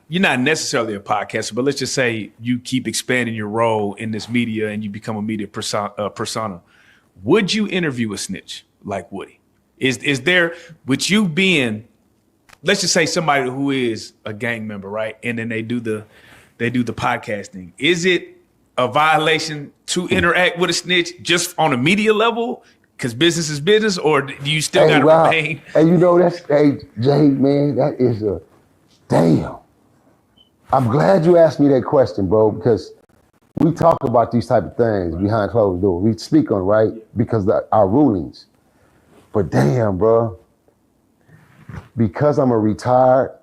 You're not necessarily a podcaster, but let's just say you keep expanding your role in this media and you become a media persona. Would you interview a snitch like Woody? Is there, with you being, let's just say somebody who is a gang member, right? And then they do the podcasting. Is it a violation to interact with a snitch just on a media level? Because business is business, or do you still gotta remain? Hey, you know, Jay, man, that is a, damn. I'm glad you asked me that question, bro, because we talk about these type of things behind closed doors. We speak on it, right? Because our rulings. But damn, bro, because I'm a retired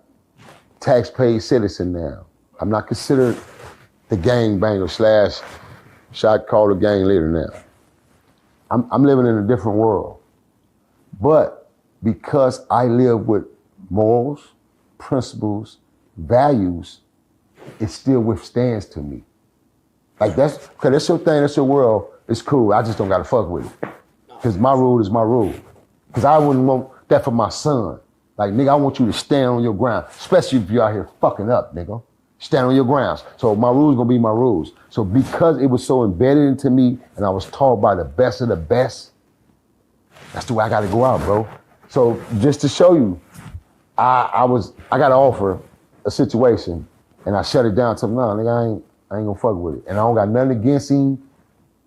tax-paid citizen now, I'm not considered the gangbanger / shot caller gang leader now. I'm living in a different world. But because I live with morals, principles, values, it still withstands to me. Like that's your thing, that's your world, it's cool. I just don't gotta fuck with it. Cause my rule is my rule. Cause I wouldn't want that for my son. Like, nigga, I want you to stand on your ground, especially if you're out here fucking up, nigga. Stand on your grounds. So my rules gonna be my rules. So because it was so embedded into me and I was taught by the best of the best, that's the way I gotta go out, bro. So just to show you, I got to offer a situation and I shut it down to him, no, nigga, I ain't gonna fuck with it. And I don't got nothing against him.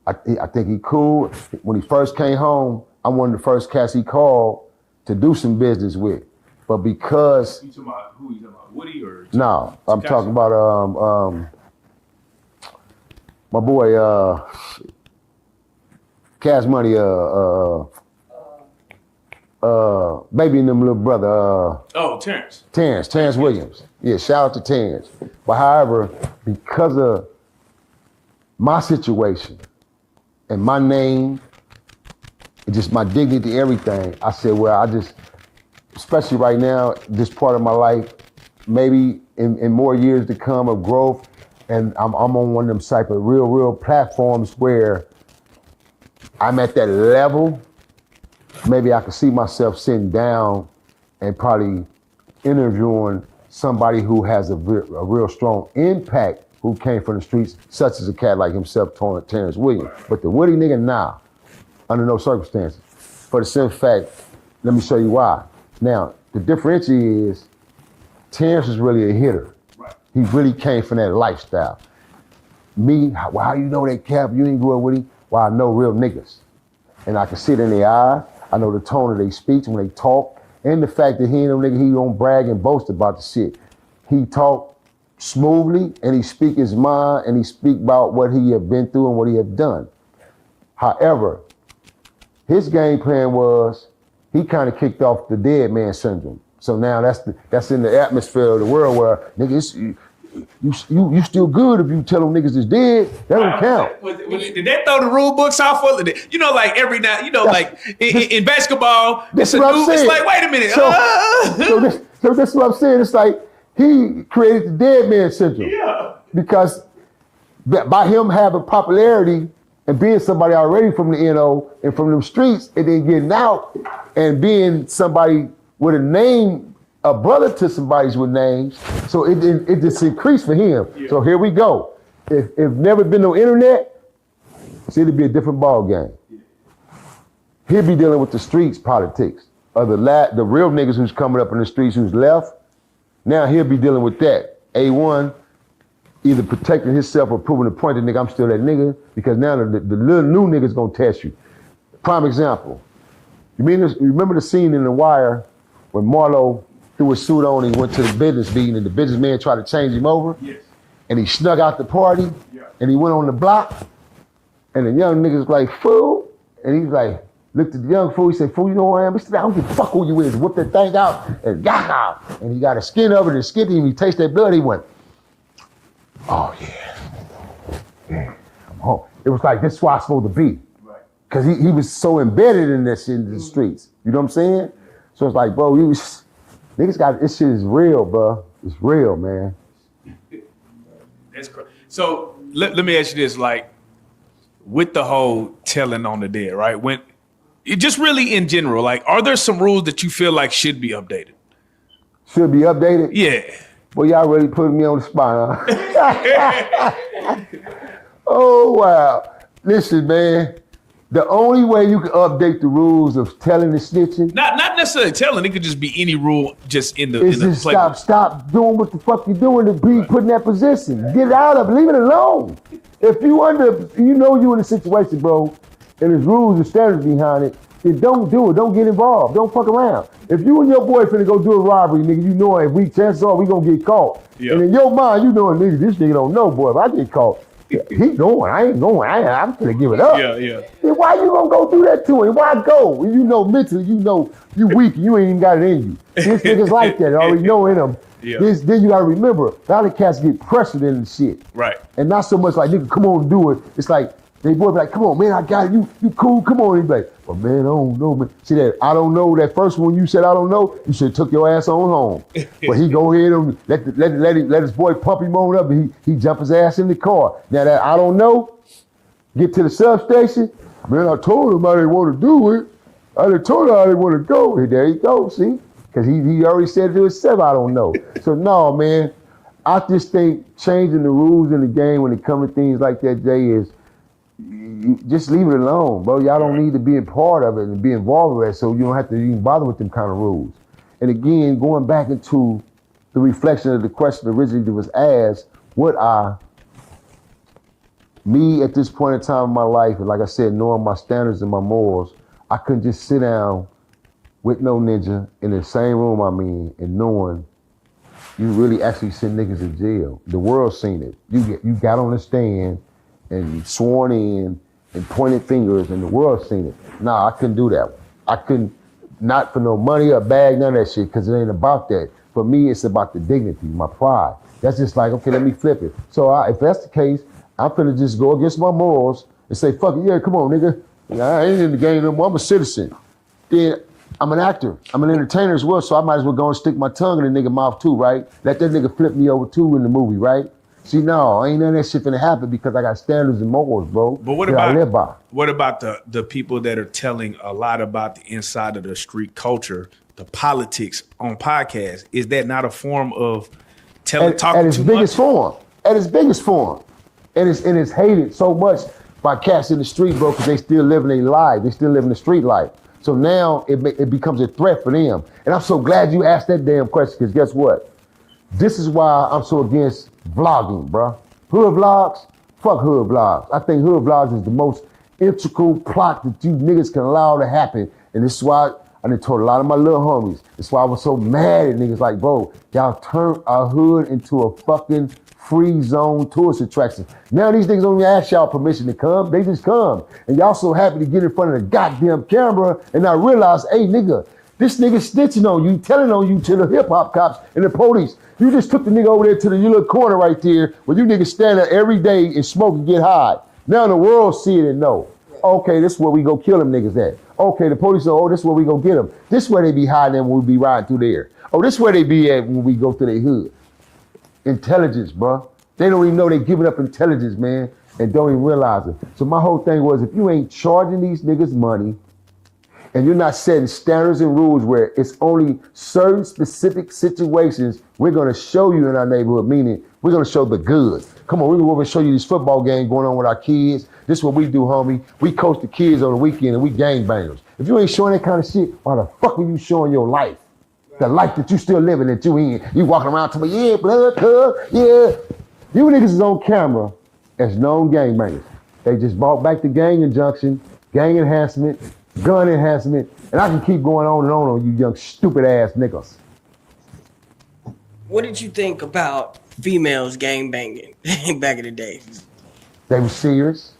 I think he cool. When he first came home, I'm one of the first cats he called to do some business with. But because you talking about who? You talking about Woody or? No, I'm talking about my boy Cash Money baby and them little brother Terrence Williams. Yeah, shout out to Terrence. But however, because of my situation and my name and just my dignity, everything, I said, well, especially right now, this part of my life, maybe in more years to come of growth, and I'm on one of them type of real platforms where I'm at that level, maybe I could see myself sitting down and probably interviewing somebody who has a real strong impact who came from the streets, such as a cat like himself, Terrence Williams. But the Woody nigga, nah, under no circumstances. For the simple fact, let me show you why. Now, the differentiator is Terrence is really a hitter. Right. He really came from that lifestyle. Me, how you know that Cap? You ain't grew up with him? Well, I know real niggas. And I can see it in their eyes. I know the tone of their speech when they talk. And the fact that he ain't no nigga, he don't brag and boast about the shit. He talk smoothly and he speak his mind and he speak about what he have been through and what he have done. However, his game plan was, he kind of kicked off the dead man syndrome. So now that's in the atmosphere of the world where niggas, you still good if you tell them niggas is dead. That don't count. Did they throw the rule books off? You know, like every now, you know, like in basketball, it's like, wait a minute. So that's what I'm saying. It's like he created the dead man syndrome. Yeah. Because by him having popularity and being somebody already from the NO and from them streets and then getting out and being somebody with a name, a brother to somebody's with names, so it just increased for him. Yeah. So here we go. If never been no internet, see, it'd be a different ball game. Yeah. He'd be dealing with the streets politics of the real niggas who's coming up in the streets who's left. Now he'll be dealing with that. A1, either protecting himself or proving the point that nigga, I'm still that nigga, because now the little new nigga's gonna test you. Prime example. You remember the scene in The Wire when Marlo threw his suit on and he went to the business meeting and the businessman tried to change him over? Yes. And he snuck out the party, and he went on the block, and the young nigga's like, fool, and he's like, looked at the young fool, he said, fool, you know who I am? He said, I don't give a fuck who you is. Whip that thing out, and yaha! And he got a skin over it and skinned him, he tasted that blood, he went, oh yeah. Oh, it was like, this is why I'm supposed to be. Right. Cause he was so embedded in this in the streets. You know what I'm saying? So it's like, bro, niggas got, this shit is real, bro. It's real, man. That's crazy. So let me ask you this, like, with the whole telling on the dead, right? When it just really in general, like, are there some rules that you feel like should be updated? Should be updated? Yeah. Well, y'all really putting me on the spot, huh? Oh, wow. Listen, man, the only way you can update the rules of telling and snitching. Not necessarily telling, it could just be any rule just in the just stop doing what the fuck you're doing to be put in that position. Get out of it, leave it alone. If you you in a situation, bro, and there's rules and standards behind it, then don't do it. Don't get involved. Don't fuck around. If you and your boy finna go do a robbery, nigga, you know if chances are we gonna get caught. Yep. And in your mind, you know, nigga, this nigga don't know, boy. If I get caught, he going. I ain't going. I'm finna give it up. Yeah. Then why you gonna go do that to him? Why go? You know mentally, you know you weak. You ain't even got it in you. This niggas like that. Already know in them. Yeah. Then you gotta remember, a lot of cats get pressured into shit. Right. And not so much like, nigga, come on, do it. It's like, they boy be like, come on, man, I got it. You cool, come on. He's like, well, man, I don't know, man. See that, I don't know, that first one you said, I don't know, you should have took your ass on home. But he go ahead and let his boy pump him on up and he jump his ass in the car. Now that I don't know, get to the substation, man, I told him I didn't want to do it. I done told her I didn't want to go. And there you go, see? Because he already said to himself, I don't know. So no, man, I just think changing the rules in the game when it comes to things like that, Jay, is you just leave it alone, bro. Y'all don't need to be a part of it and be involved with it, so you don't have to even bother with them kind of rules. And again, going back into the reflection of the question originally that was asked, me at this point in time in my life, and like I said, knowing my standards and my morals, I couldn't just sit down with no ninja in the same room I'm in and knowing you really actually send niggas in jail. The world's seen it. You got on the stand and sworn in and pointed fingers and the world's seen it. Nah, I couldn't do that one. I couldn't, not for no money or bag, none of that shit, because it ain't about that. For me, it's about the dignity, my pride. That's just like, okay, let me flip it. So if that's the case, I'm finna just go against my morals and say, fuck it, yeah, come on, nigga. I ain't in the game no more, I'm a citizen. Then I'm an actor, I'm an entertainer as well, so I might as well go and stick my tongue in the nigga mouth too, right? Let that nigga flip me over too in the movie, right? See, no, ain't none of that shit finna happen because I got standards and morals, bro. But what about the people that are telling a lot about the inside of the street culture, the politics on podcasts? Is that not a form of talking too much? At its biggest form. And it's hated so much by cats in the street, bro, because they still living their life. They still living the street life. So now it becomes a threat for them. And I'm so glad you asked that damn question, because guess what? This is why I'm so against vlogging, bro. Hood vlogs, fuck hood vlogs. I think hood vlogs is the most integral plot that you niggas can allow to happen. And this is why I done told a lot of my little homies. That's why I was so mad at niggas like, bro, y'all turned our hood into a fucking free zone tourist attractions. Now these niggas don't even ask y'all permission to come. They just come. And y'all so happy to get in front of the goddamn camera and I realize, hey nigga, this nigga snitching on you, telling on you to the hip hop cops and the police. You just took the nigga over there to the little corner right there where you niggas stand there every day and smoke and get high. Now the world see it and know. Okay, this is where we go kill them niggas at. Okay, the police say, oh, this is where we go get them. This is where they be hiding when we be riding through there. Oh, this is where they be at when we go through their hood. Intelligence, bro. They don't even know they giving up intelligence, man, and don't even realize it. So my whole thing was, if you ain't charging these niggas money and you're not setting standards and rules where it's only certain specific situations we're gonna show you in our neighborhood, meaning we're gonna show the good. Come on, we're gonna go over and show you this football game going on with our kids. This is what we do, homie. We coach the kids on the weekend and we gangbangers. If you ain't showing that kind of shit, why the fuck are you showing your life? The life that you still living, that you in. You walking around to me, yeah, blood, cuz, yeah. You niggas is on camera as known gangbangers. They just brought back the gang injunction, gang enhancement, gun enhancement, and I can keep going on you young stupid ass niggas. What did you think about females gangbanging back in the day? They were serious.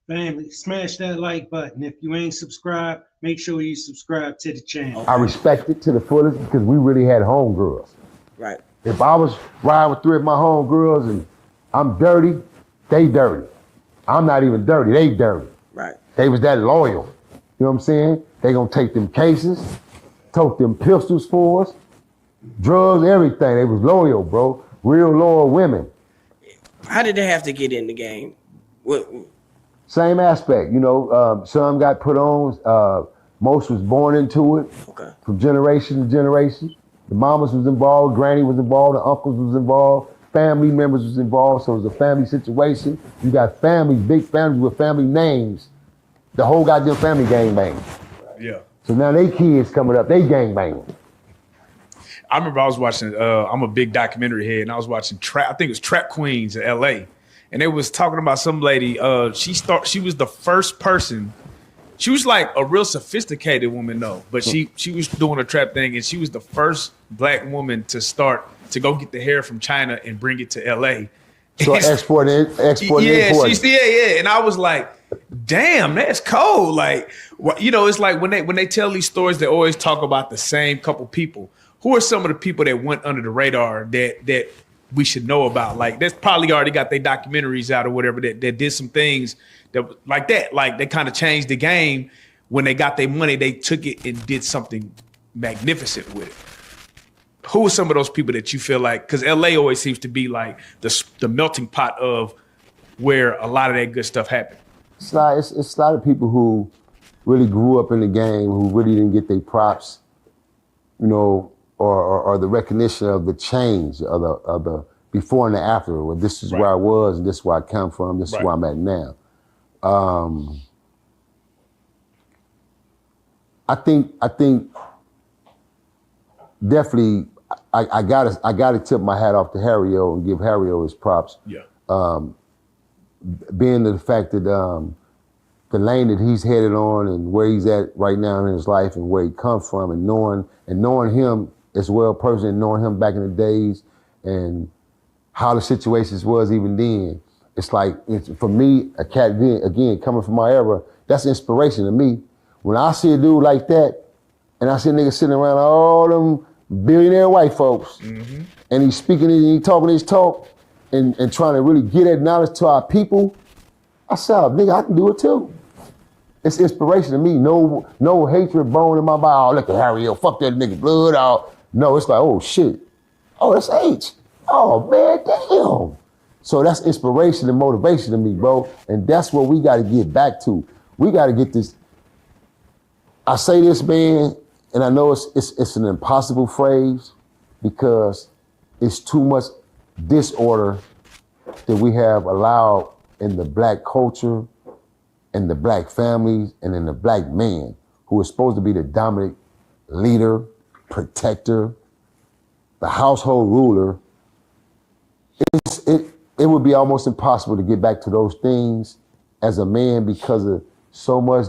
Family, smash that like button. If you ain't subscribed, make sure you subscribe to the channel. I respect it to the fullest because we really had homegirls. Right. If I was riding with 3 of my homegirls and I'm dirty, they dirty. I'm not even dirty, they dirty. Right. They was that loyal. You know what I'm saying? They gonna take them cases, tote them pistols for us, drugs, everything. They was loyal, bro. Real loyal women. How did they have to get in the game? What? Same aspect, you know, some got put on, most was born into it, Okay. from generation to generation. The mamas was involved, granny was involved, the uncles was involved, family members was involved, so it was a family situation. You got families, big families with family names. The whole goddamn family gangbang. Yeah. So now they kids coming up, they gangbang. I remember I was watching, I'm a big documentary head, and I was watching I think it was Trap Queens in LA. And they was talking about some lady, she was the first person, she was like a real sophisticated woman though, but she was doing a trap thing and she was the first black woman to go get the hair from China and bring it to LA. So export and import. Yeah. And I was like, damn, that's cold. Like, you know, it's like when they tell these stories, they always talk about the same couple people. Who are some of the people that went under the radar that we should know about? Like, that's probably already got their documentaries out or whatever that did some things like they kind of changed the game. When they got their money, they took it and did something magnificent with it. Who are some of those people that you feel like, because LA always seems to be like the melting pot of where a lot of that good stuff happened? It's a lot of people who really grew up in the game, who really didn't get their props, you know, or the recognition of the change of the before and the after. Well, this is where I was, and this is where I come from. This is where I'm at now. I think definitely I gotta tip my hat off to Harry-O and give Harry-O his props. Yeah. Being the fact that the lane that he's headed on and where he's at right now in his life and where he come from, and knowing him as well personally, and knowing him back in the days and how the situations was even then. It's like, for me, a cat, again, coming from my era, that's inspiration to me. When I see a dude like that, and I see a nigga sitting around all them billionaire white folks, and he's speaking and he's talking his talk, and trying to really get that knowledge to our people, I said, nigga, I can do it too. It's inspiration to me. No hatred bone in my body. Oh, look at Harry-O, fuck that nigga blood. Oh, no, it's like, oh shit. Oh, that's H. Oh man, damn. So that's inspiration and motivation to me, bro. And that's what we gotta get back to. We gotta get this. I say this, man, and I know it's an impossible phrase because it's too much disorder that we have allowed in the black culture, in the black families, and in the black man, who is supposed to be the dominant leader, protector, the household ruler. It would be almost impossible to get back to those things as a man because of so much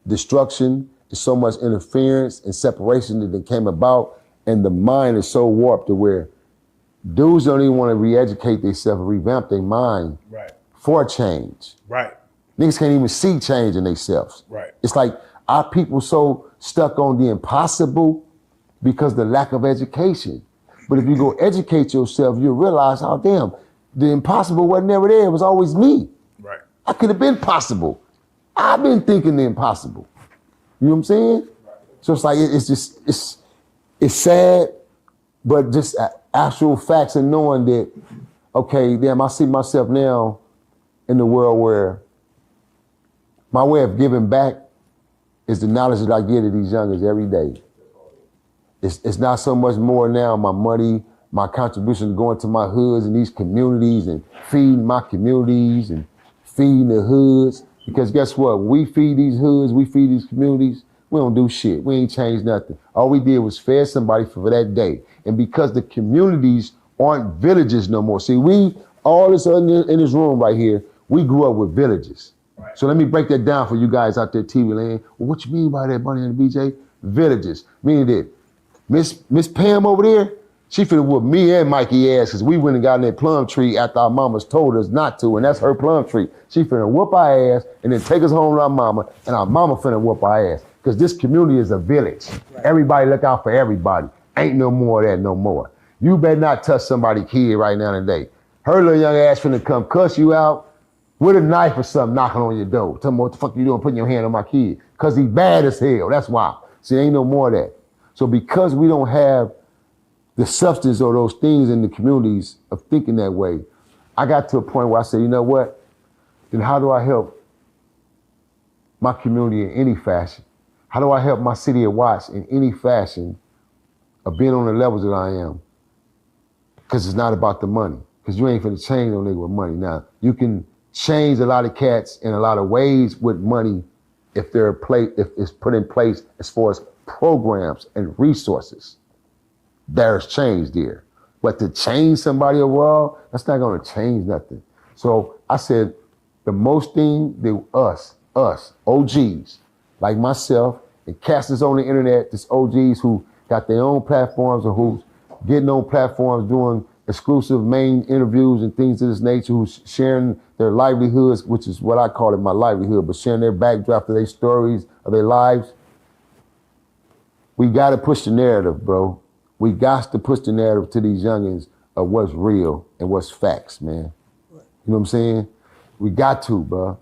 destruction, so much interference and separation that came about, and the mind is so warped to where Dudes don't even want to re-educate themselves and revamp their mind for change. Right. Niggas can't even see change in themselves. Right. It's like our people so stuck on the impossible because of the lack of education. But if you go educate yourself, you'll realize, oh damn, the impossible wasn't never there. It was always me. Right. I could have been possible. I've been thinking the impossible. You know what I'm saying? So it's like, it's sad, but just actual facts and knowing that, okay, damn, I see myself now in the world where my way of giving back is the knowledge that I get to these youngers every day. It's not so much more now my money, my contribution going to my hoods and these communities and feeding my communities and feeding the hoods. Because guess what? When we feed these hoods, we feed these communities, we don't do shit. We ain't changed nothing. All we did was fed somebody for that day. And because the communities aren't villages no more. See, all this in this room right here, we grew up with villages. Right. So let me break that down for you guys out there, TV land. Well, what you mean by that, Bunny and the BJ? Villages. Meaning that Miss Pam over there, she finna whoop me and Mikey ass because we went and got in that plum tree after our mamas told us not to, and that's her plum tree. She finna whoop our ass and then take us home to our mama, and our mama finna whoop our ass because this community is a village. Right. Everybody look out for everybody. Ain't no more of that no more. You better not touch somebody's kid right now today. Her little young ass finna come cuss you out with a knife or something knocking on your door. Tell me what the fuck you doing putting your hand on my kid? Because he's bad as hell, that's why. See, ain't no more of that. So because we don't have the substance or those things in the communities of thinking that way, I got to a point where I said, you know what? Then how do I help my community in any fashion? How do I help my city of Watts in any fashion of being on the levels that I am? Because it's not about the money. Because you ain't finna change no nigga with money. Now, you can change a lot of cats in a lot of ways with money if it's put in place as far as programs and resources. There's change there. But to change somebody overall, that's not gonna change nothing. So I said, the most thing that us OGs, like myself, and cats that's on the internet, this OGs who got their own platforms or who's getting on platforms doing exclusive main interviews and things of this nature, who's sharing their livelihoods, which is what I call it, my livelihood, but sharing their backdraft of their stories, of their lives. We gotta push the narrative, bro. We got to push the narrative to these youngins of what's real and what's facts, man. You know what I'm saying? We got to, bro.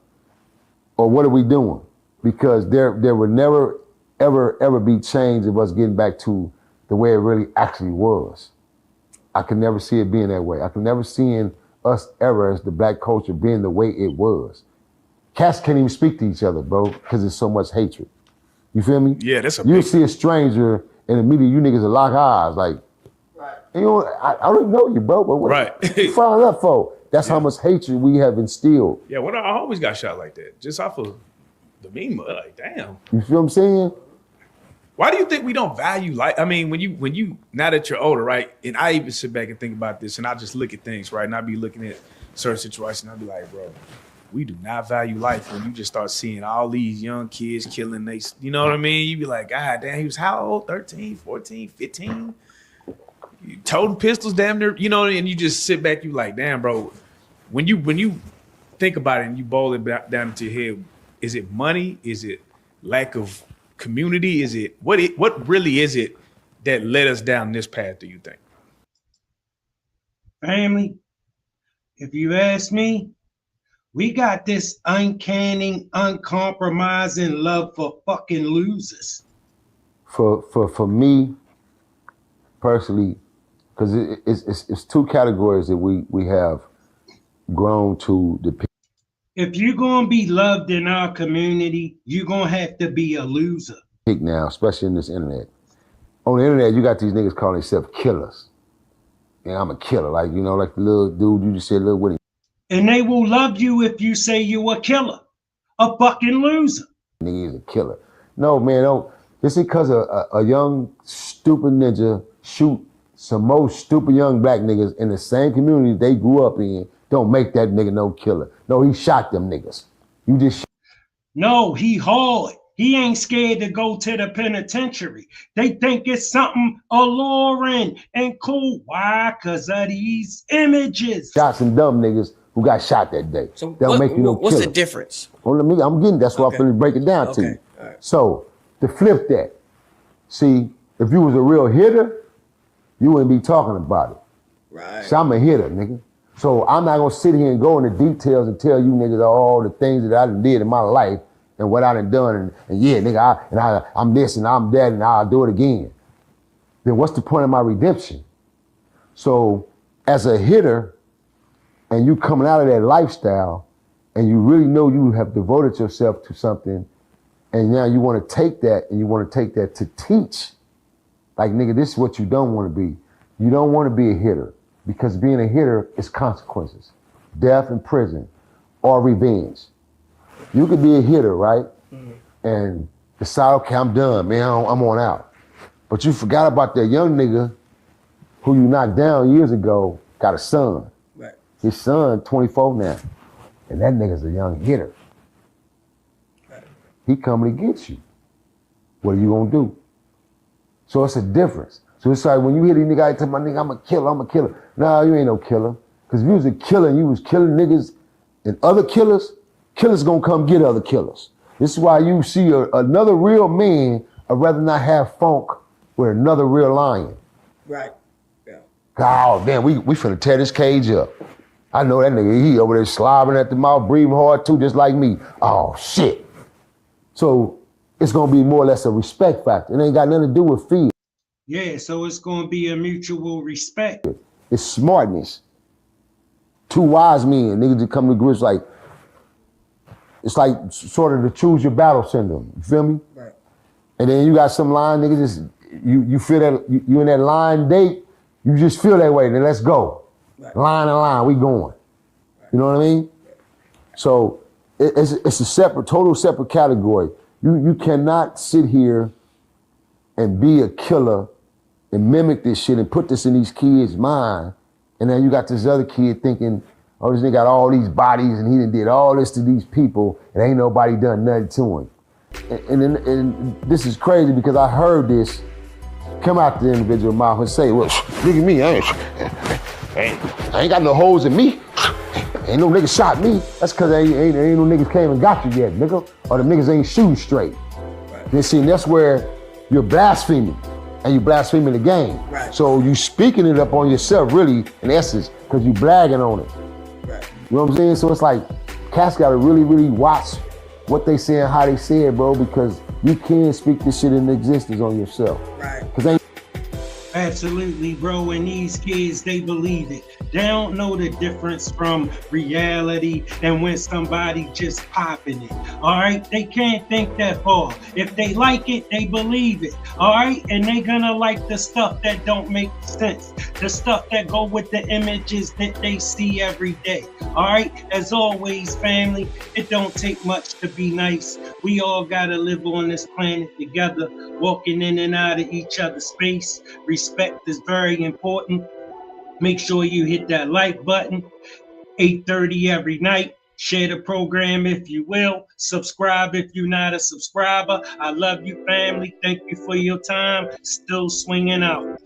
Or what are we doing? Because there would never, ever be change of us getting back to the way it really actually was. I could never see it being that way. I could never see us ever as the black culture being the way it was. Cats can't even speak to each other, bro, because there's so much hatred. You feel me? Yeah, that's a You see a stranger and immediately you niggas will lock eyes like, right. You know, I don't even know you, bro, but what you following up for? That's how much hatred we have instilled. Yeah, well, I always got shot like that, just off of the meme. Like, damn. You feel what I'm saying? Why do you think we don't value life? I mean, when you now that you're older, right? And I even sit back and think about this, and I just look at things, right? And I be looking at certain situations, and I be like, bro, we do not value life when you just start seeing all these young kids killing they, you know what I mean? You be like, God damn, he was how old? 13, 14, 15? You toting pistols damn near, you know, and you just sit back, you like, damn, bro. When you think about it and you boil it down into your head, is it money? Is it lack of community? Is it what really is it that led us down this path, do you think? Family, if you ask me, we got this uncanny, uncompromising love for fucking losers. For me, personally, because it's two categories that we have grown to depict. If you're gonna be loved in our community, you're gonna have to be a loser. Now, especially in this internet. On the internet, you got these niggas calling themselves killers. And I'm a killer, like, you know, like the little dude you just said, Lil Woody. And they will love you if you say you're a killer, a fucking loser. Nigga is a killer. No, man, no. Just because a young, stupid ninja shoot some more stupid young black niggas in the same community they grew up in, don't make that nigga no killer. No, he shot them niggas. You just No, he hard. He ain't scared to go to the penitentiary. They think it's something alluring and cool. Why? Because of these images. Shot some dumb niggas who got shot that day. So They'll make you no what's the killer. difference? Well, I'm getting, that's why I'm finna break it down to you. All right. So, to flip that, see, if you was a real hitter, you wouldn't be talking about it. Right. So I'm a hitter, nigga. So I'm not gonna sit here and go into details and tell you niggas all the things that I done did in my life and what I done done, and yeah, nigga, I'm this and I'm that and I'll do it again. Then what's the point of my redemption? So as a hitter, and you coming out of that lifestyle, and you really know you have devoted yourself to something, and now you want to take that and you want to take that to teach. Like, nigga, this is what you don't want to be. You don't want to be a hitter, because being a hitter is consequences. Death and prison or revenge. You could be a hitter, right? And decide, okay, I'm done, man, I'm on out. But you forgot about that young nigga who you knocked down years ago, got a son. Right. His son, 24 now. And that nigga's a young hitter. Right. He coming to get you. What are you gonna do? So it's a difference. So it's like when you hear these niggas, I tell my nigga, I'm a killer. Nah, you ain't no killer. Because if you was a killer and you was killing niggas and other killers gonna come get other killers. This is why you see another real man would rather not have funk with another real lion. Right. Yeah. Oh, damn, we finna tear this cage up. I know that nigga, he over there slobbering at the mouth, breathing hard too, just like me. Oh, shit. So it's gonna be more or less a respect factor. It ain't got nothing to do with fear. Yeah, so it's going to be a mutual respect. It's smartness. Two wise men, niggas that come to grips like, it's like sort of the choose your battle syndrome. You feel me? Right. And then you got some line niggas, just, you feel that, you in that line date, you just feel that way, then let's go. Right. Line and line, we going. Right. You know what I mean? So it's a separate, total separate category. You cannot sit here and be a killer and mimic this shit and put this in these kids' mind, and then you got this other kid thinking, oh, this nigga got all these bodies and he done did all this to these people and ain't nobody done nothing to him. And this is crazy because I heard this come out the individual mouth and say, well, look at me, I ain't got no holes in me. Ain't no nigga shot me. That's cause ain't no niggas came and got you yet, nigga. Or the niggas ain't shooting straight. Right. Then see, that's where you're blaspheming. And you blaspheming the game. Right. So you speaking it up on yourself, really, in essence, because you bragging on it. Right. You know what I'm saying? So it's like, cats gotta really, really watch what they say and how they say it, bro, because you can speak this shit into existence on yourself. Right. Absolutely, bro. And these kids, they believe it. They don't know the difference from reality and when somebody just popping it. All right, they can't think that far. If they like it, they believe it. All right, and they gonna like the stuff that don't make sense, the stuff that go with the images that they see every day. All right, as always, family, it don't take much to be nice. We all gotta live on this planet together, walking in and out of each other's space. Respect is very important. Make sure you hit that like button, 8:30 every night. Share the program if you will. Subscribe if you're not a subscriber. I love you, family. Thank you for your time. Still swinging out.